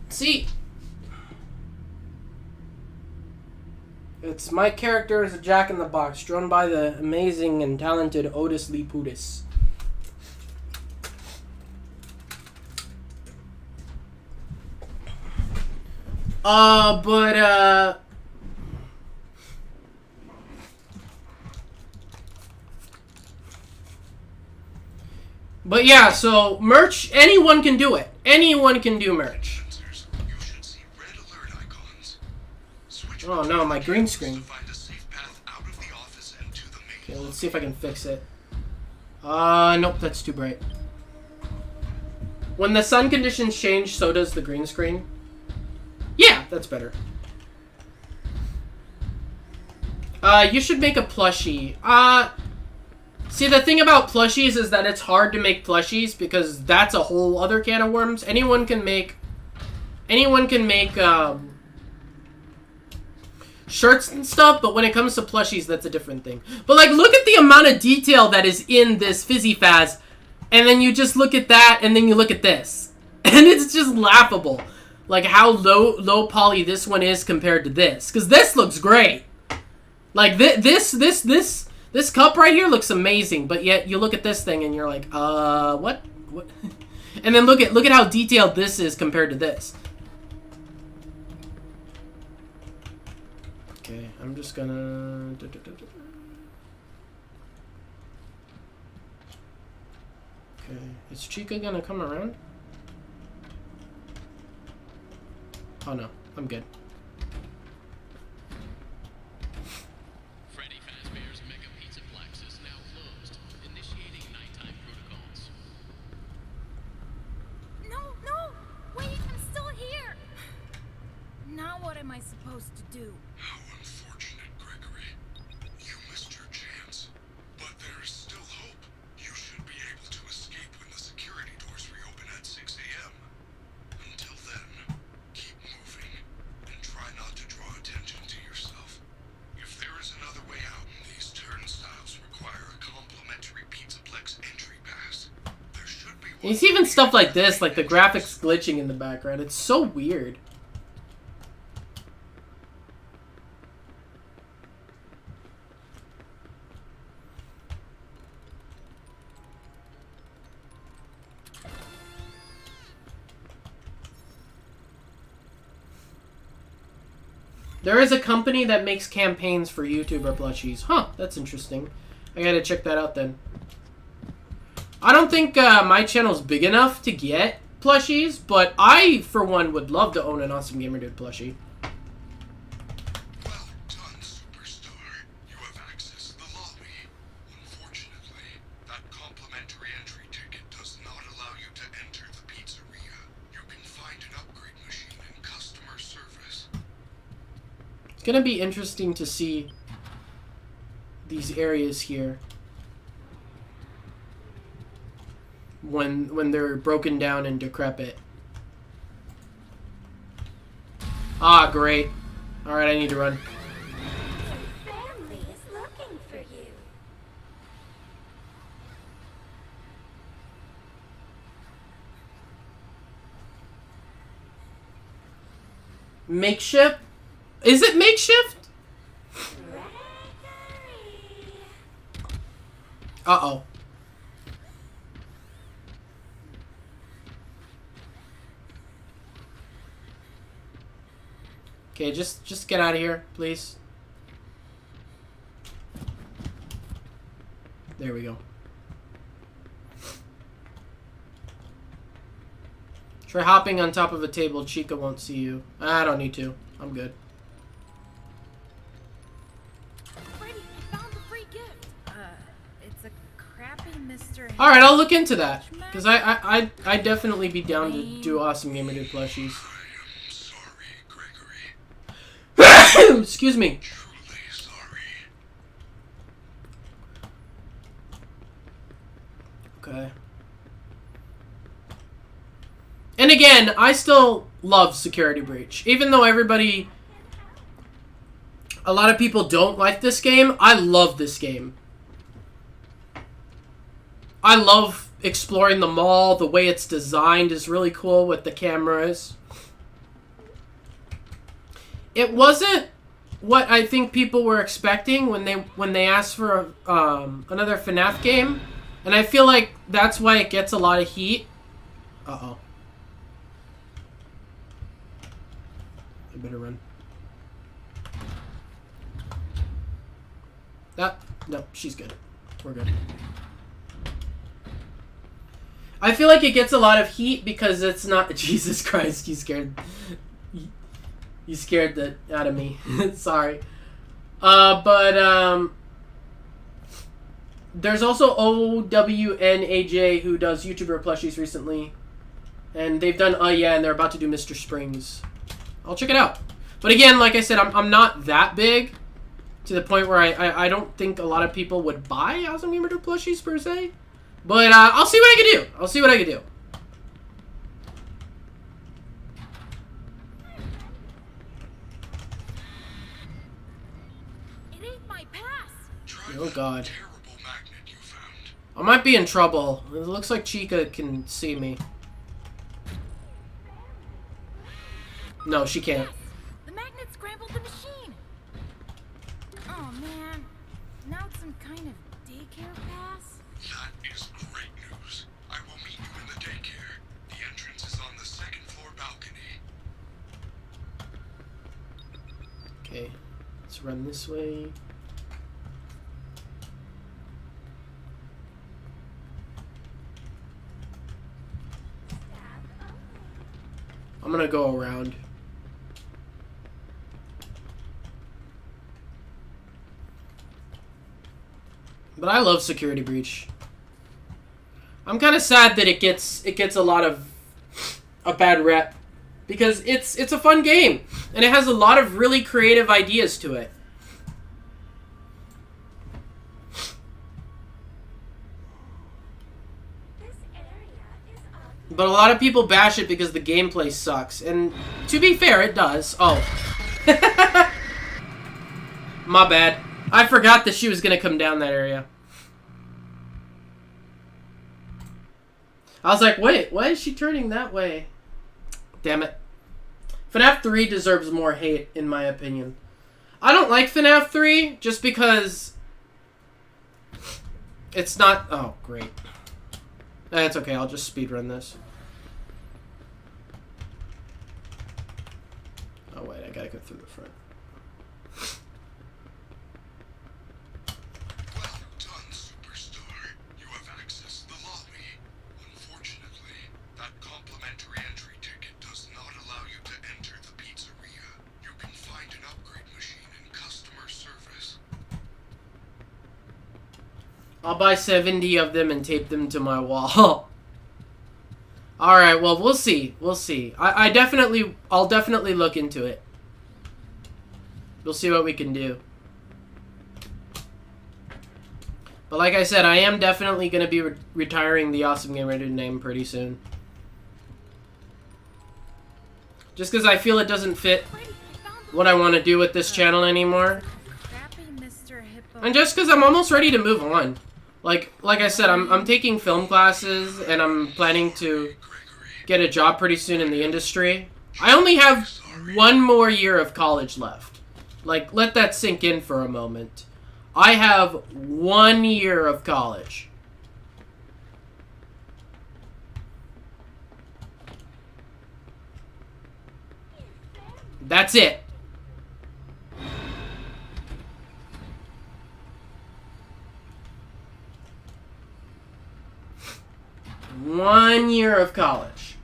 See? It's my character as a Jack-in-the-Box, drawn by the amazing and talented Otis Lee Pudis. But yeah, so merch, anyone can do it. Anyone can do merch. Sensors, you should see red alert icons. Switch Oh no, my green to screen. find a safe path out of the office and to the main Okay, lobby. let's see if I can fix it. Nope, that's too bright. When the sun conditions change, so does the green screen. Yeah, that's better. You should make a plushie. See, the thing about plushies is that it's hard to make plushies because that's a whole other can of worms. Anyone can make shirts and stuff, but when it comes to plushies, that's a different thing. But like, look at the amount of detail that is in this Fizzy Faz, and then you just look at that, and then you look at this, and it's just laughable, like how low poly this one is compared to this, because this looks great. Like this cup right here looks amazing, but yet you look at this thing and you're like, what? And then look at how detailed this is compared to this. Okay, I'm just gonna... Okay, is Chica gonna come around? Oh no, I'm good. Freddy Fazbear's Mega Pizzaplex is now closed. Initiating nighttime protocols. No! Wait, I'm still here! Now what am I supposed to do? How unfortunate, Gregory. You missed your chance. But there is still hope. You should be able to escape when the security doors reopen at 6 a.m. Until then, keep moving and try not to draw attention to yourself. If there is another way out, these turnstiles require a complimentary Pizzaplex entry pass. There should be one. It's even stuff like this, like the graphics glitching in the background. It's so weird. There is a company that makes campaigns for YouTuber plushies. Huh, that's interesting. I gotta check that out then. I don't think my channel's big enough to get plushies, but I, for one, would love to own an Awesomegamerdude plushie. Well done, superstar. You have access to the lobby. Unfortunately, that complimentary entry ticket does not allow you to enter the pizzeria. You can find an upgrade machine in customer service. It's gonna be interesting to see these areas here when they're broken down and decrepit. Ah, great. Alright, I need to run. Family is looking for you. Makeshift? Is it makeshift? Uh-oh. Okay, just get out of here, please. There we go. Try hopping on top of a table. Chica won't see you. I don't need to. I'm good. Freddy, I found the free gift. It's a crappy Mr. All right, I'll look into that because I'd definitely be down to do Awesomegamerdude plushies. I am sorry, Gregory. Excuse me. Truly sorry. Okay. And again, I still love Security Breach. Even though a lot of people don't like this game, I love this game. I love exploring the mall. The way it's designed is really cool with the cameras. It wasn't what I think people were expecting when they asked for another FNaF game. And I feel like that's why it gets a lot of heat. Uh-oh. I better run. No, she's good. We're good. I feel like it gets a lot of heat because it's not... Jesus Christ, you scared... You scared the out of me. Sorry. There's also OWNAJ who does YouTuber plushies recently. And they've done yeah, and they're about to do Mr. Springs. I'll check it out. But again, like I said, I'm not that big to the point where I don't think a lot of people would buy Awesomegamerdude plushies per se. But I'll see what I can do. I'll see what I can do. It ain't my pass. Oh God. I might be in trouble. It looks like Chica can see me. No, she can't. The magnet scrambled the machine. Oh man, now it's some kind of daycare pass. That is great news. I will meet you in the daycare. The entrance is on the second floor balcony. Okay, let's run this way. I'm gonna go around. But I love Security Breach. I'm kind of sad that it gets a lot of a bad rep because it's a fun game and it has a lot of really creative ideas to it. But a lot of people bash it because the gameplay sucks, and to be fair, it does. Oh. My bad. I forgot that she was gonna come down that area. I was like, wait, why is she turning that way? Damn it. FNaF 3 deserves more hate, in my opinion. I don't like FNaF 3 just because it's not... Oh, great. It's okay, I'll just speedrun this. Oh wait, I gotta go through the front. Well done, superstar. You have accessed the lobby. Unfortunately, that complimentary entry ticket does not allow you to enter the pizzeria. You can find an upgrade machine in customer service. I'll buy 70 of them and tape them to my wall. Alright, well, we'll see. We'll see. I'll definitely look into it. We'll see what we can do. But like I said, I am definitely going to be retiring the Awesomegamerdude name pretty soon. Just because I feel it doesn't fit what I want to do with this channel anymore. And just because I'm almost ready to move on. Like I said, I'm taking film classes and I'm planning to get a job pretty soon in the industry. I only have 1 more year of college left. Like, let that sink in for a moment. I have 1 year of college. That's it. One year of college.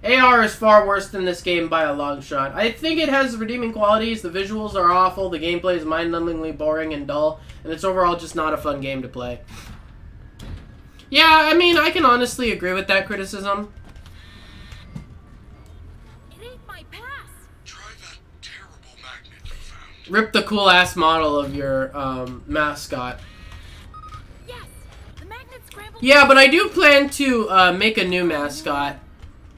AR is far worse than this game by a long shot. I think it has redeeming qualities. The visuals are awful, the gameplay is mind-numbingly boring and dull, and it's overall just not a fun game to play. Yeah, I mean, I can honestly agree with that criticism. It ain't my pass. Try that terrible magnet you found. Rip the cool-ass model of your mascot. Yes, the magnet scrambled. Yeah, but I do plan to make a new mascot.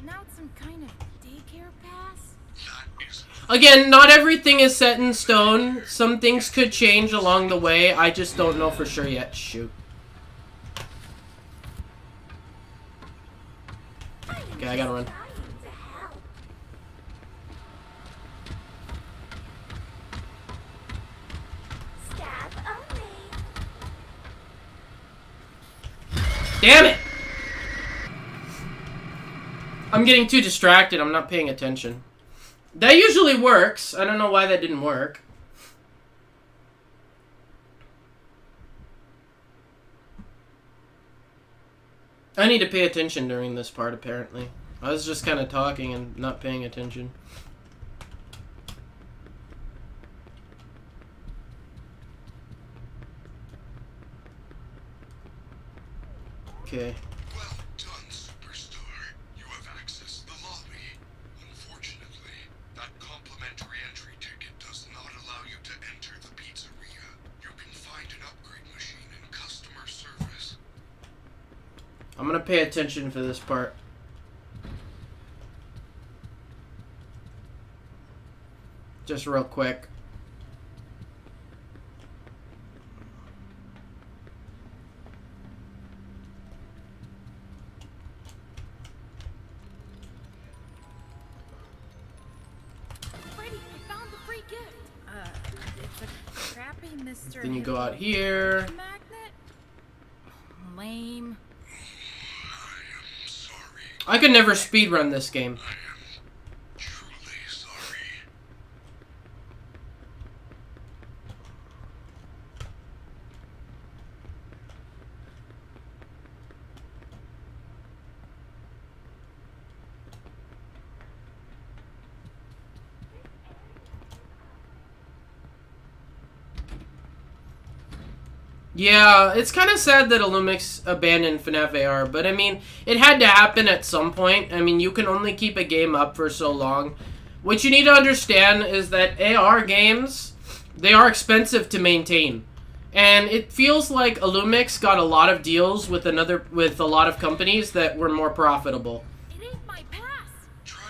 Now it's some kind of daycare pass. That is Again, not everything is set in stone. Some things could change along the way. I just don't know for sure yet. Shoot. Okay, I gotta run. Damn it! I'm getting too distracted. I'm not paying attention. That usually works. I don't know why that didn't work. I need to pay attention during this part, apparently. I was just kind of talking and not paying attention. Okay. Well done, superstar. You have accessed the lobby. Unfortunately, that complimentary entry ticket does not allow you to enter the pizzeria. You can find an upgrade machine in customer service. I'm gonna pay attention for this part. Just real quick. Freddy, I found the free gift. It's a crappy Mr. Then you go out here. Magnet? Lame. I am sorry. I could never speedrun this game. I am truly sorry. Yeah, it's kind of sad that Illumix abandoned FNaF AR, but I mean, it had to happen at some point. I mean, you can only keep a game up for so long. What you need to understand is that AR games, they are expensive to maintain. And it feels like Illumix got a lot of deals with a lot of companies that were more profitable. It ain't my pass. Try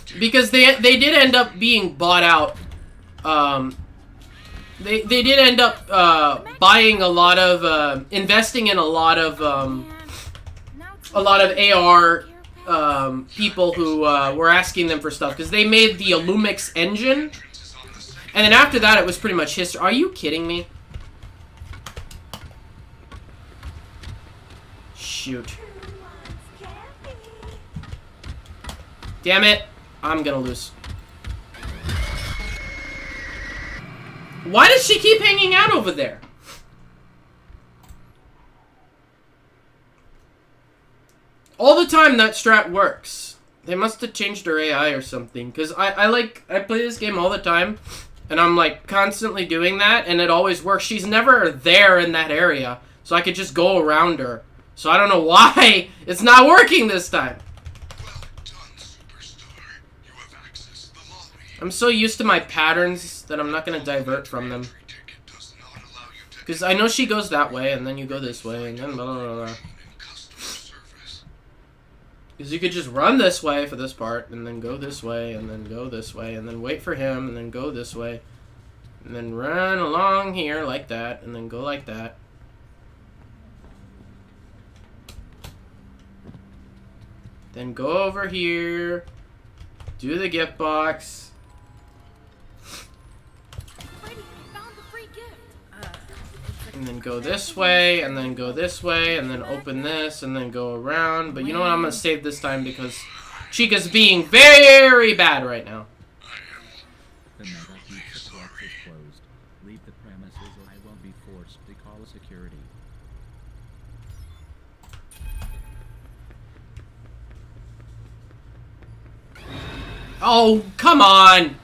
that. Because they did end up being bought out. They did end up buying a lot of investing in a lot of AR people who were asking them for stuff because they made the Illumix engine, and then after that it was pretty much history. Are you kidding me? Shoot! Damn it! I'm gonna lose. Why does she keep hanging out over there? All the time that strat works. They must have changed her AI or something. Because I play this game all the time. And I'm like constantly doing that. And it always works. She's never there in that area. So I could just go around her. So I don't know why it's not working this time. Well done, superstar. You have accessed the lobby. I'm so used to my patterns that I'm not going to divert from them. Entry ticket does not allow you to Because I know she goes that way, and then you go this way, and then blah, blah, blah, blah. in customer service. Because you could just run this way for this part, and then go this way, and then go this way, and then wait for him, and then go this way. And then run along here like that, and then go like that. Then go over here, do the gift box. Freddy, I found the free gift. And then go this way, and then go this way, and then open this, and then go around. But you know what? I'm going to save this time because Chica's being very bad right now. The mega pizza box is closed. Leave the premises or I will be forced to call security. Oh, come on!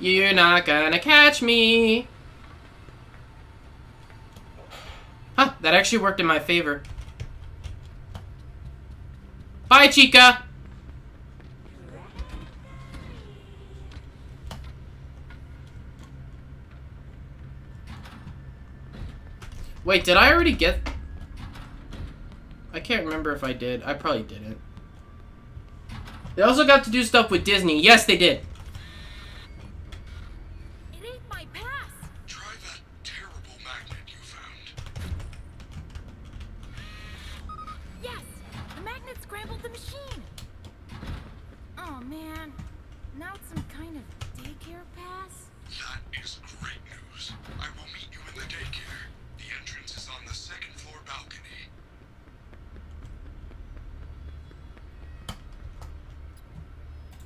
You're not gonna catch me! Huh, that actually worked in my favor. Bye, Chica! Wait, did I already get... I can't remember if I did. I probably didn't. They also got to do stuff with Disney. Yes, they did. It ain't my pass. Try that terrible magnet you found. Yes, the magnet scrambled the machine. Oh man, now it's some kind of daycare pass. That is great news. I will meet you in the daycare. The entrance is on the second floor balcony.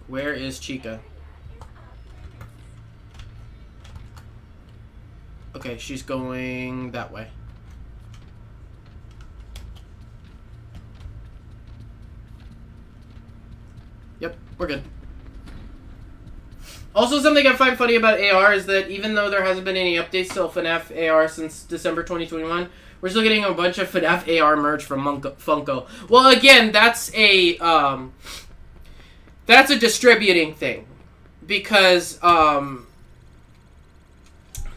Where is Chica? Okay, she's going that way. Yep, we're good. Also, something I find funny about AR is that even though there hasn't been any updates to FNaF AR since December 2021, we're still getting a bunch of FNaF AR merch from Funko. Well, again, that's a distributing thing. Because,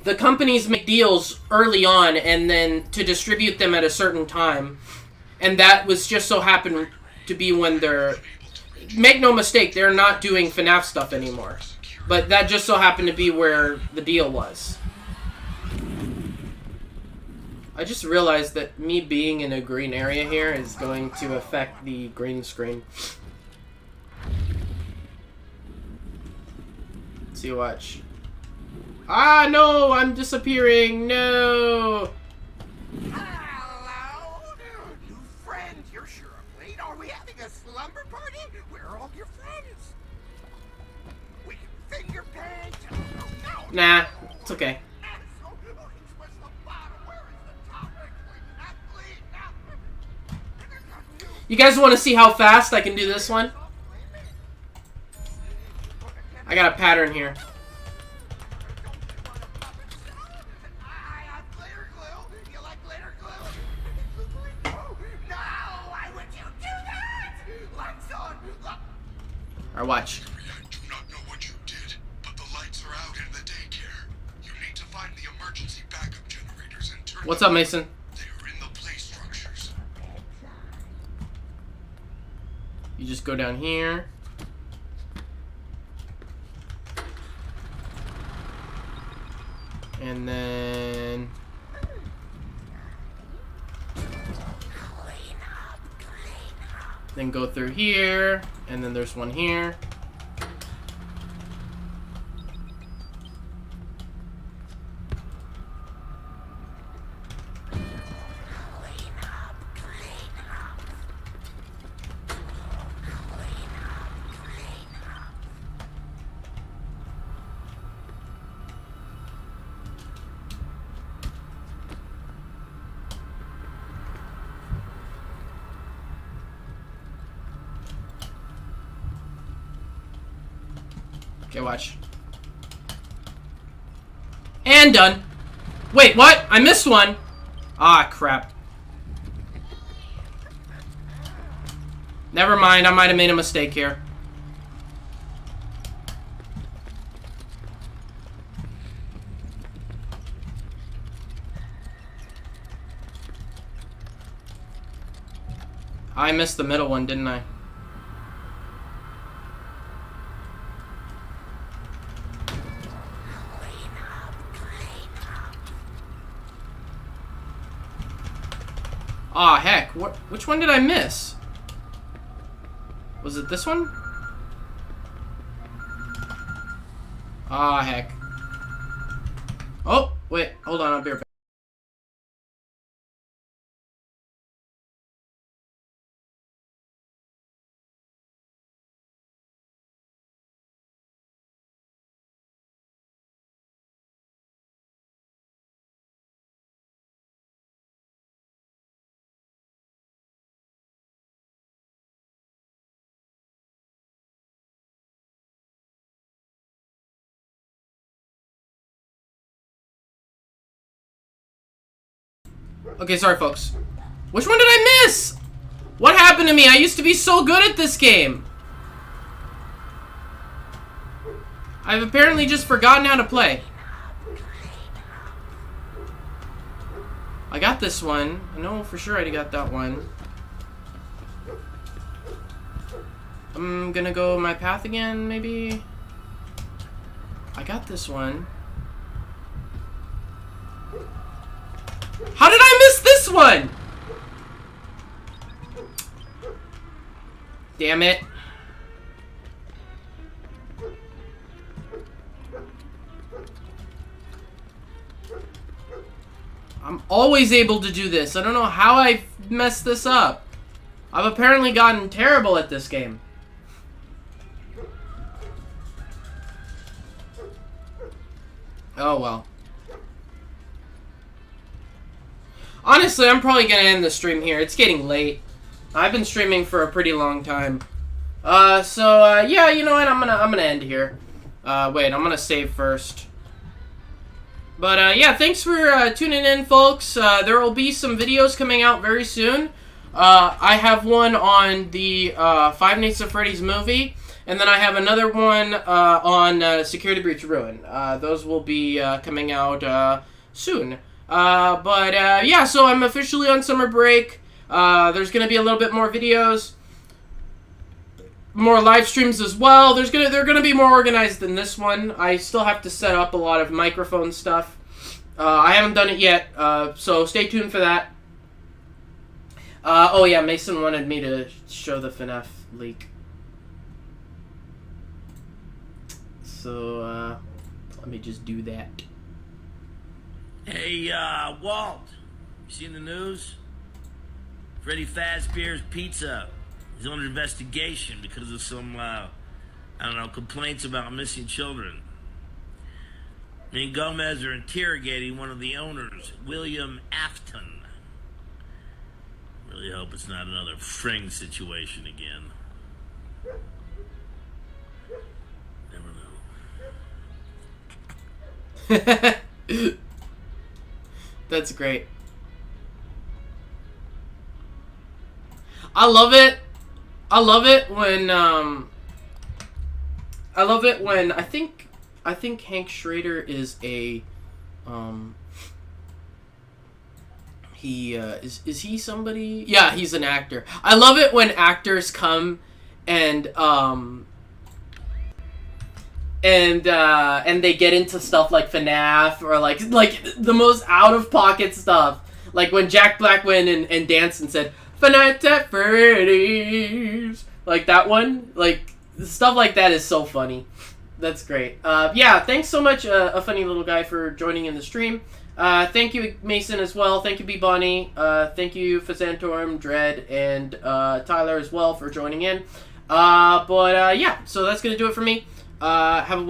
the companies make deals early on and then to distribute them at a certain time. And that was just so happened to be when they're... Make no mistake, they're not doing FNaF stuff anymore. But that just so happened to be where the deal was. I just realized that me being in a green area here is going to affect the green screen. Let's see, watch. Ah, no! I'm disappearing! No! Hello! New friend, you're sure late. Are we having a slumber party? Where are all your friends? We can finger paint. Oh, no. Nah, it's okay. You guys want to see how fast I can do this one? I got a pattern here. Alright, watch. I do not know what you did, but the lights are out in the daycare. You need to find the emergency backup generators and turn What's up, Mason? They are in the play structures. You just go down here. And then... Then go through here, and then there's one here. Okay, watch. And done. Wait, what? I missed one. Ah, crap. Never mind, I might have made a mistake here. I missed the middle one, didn't I? Aw, heck. Which one did I miss? Was it this one? Ah, heck. Oh, wait. Hold on, I'll be right back. Okay, sorry, folks. Which one did I miss? What happened to me? I used to be so good at this game. I've apparently just forgotten how to play. I got this one. I know for sure I got that one. I'm gonna go my path again, maybe. I got this one. How did I miss this one? Damn it. I'm always able to do this. I don't know how I messed this up. I've apparently gotten terrible at this game. Oh, well. Honestly, I'm probably gonna end the stream here. It's getting late. I've been streaming for a pretty long time. Yeah, you know what? I'm gonna end here. Wait, I'm gonna save first. But, yeah, thanks for tuning in, folks. There will be some videos coming out very soon. I have one on the Five Nights at Freddy's movie, and then I have another one on Security Breach Ruin. Those will be coming out soon. Yeah, so I'm officially on summer break. There's going to be a little bit more videos, more live streams as well. They're gonna be more organized than this one. I still have to set up a lot of microphone stuff. I haven't done it yet, so stay tuned for that. Oh yeah, Mason wanted me to show the FNaF leak. So, let me just do that. Hey, Walt, you seen the news? Freddy Fazbear's Pizza is under investigation because of some, I don't know, complaints about missing children. Me and Gomez are interrogating one of the owners, William Afton. Really hope it's not another Fring situation again. Never know. That's great. I love it. I love it when I think Hank Schrader is a is he somebody? Yeah, he's an actor. I love it when actors come and they get into stuff like FNaF or like the most out of pocket stuff. Like when Jack Black went and danced and said "Five Nights at Freddy's," like that one. Like stuff like that is so funny. That's great. Yeah, thanks so much, a funny little guy, for joining in the stream. Thank you, Mason, as well. Thank you, B Bonnie. Thank you, Fazantorm, Dread, and Tyler as well for joining in. Yeah, so that's gonna do it for me. Have a wonderful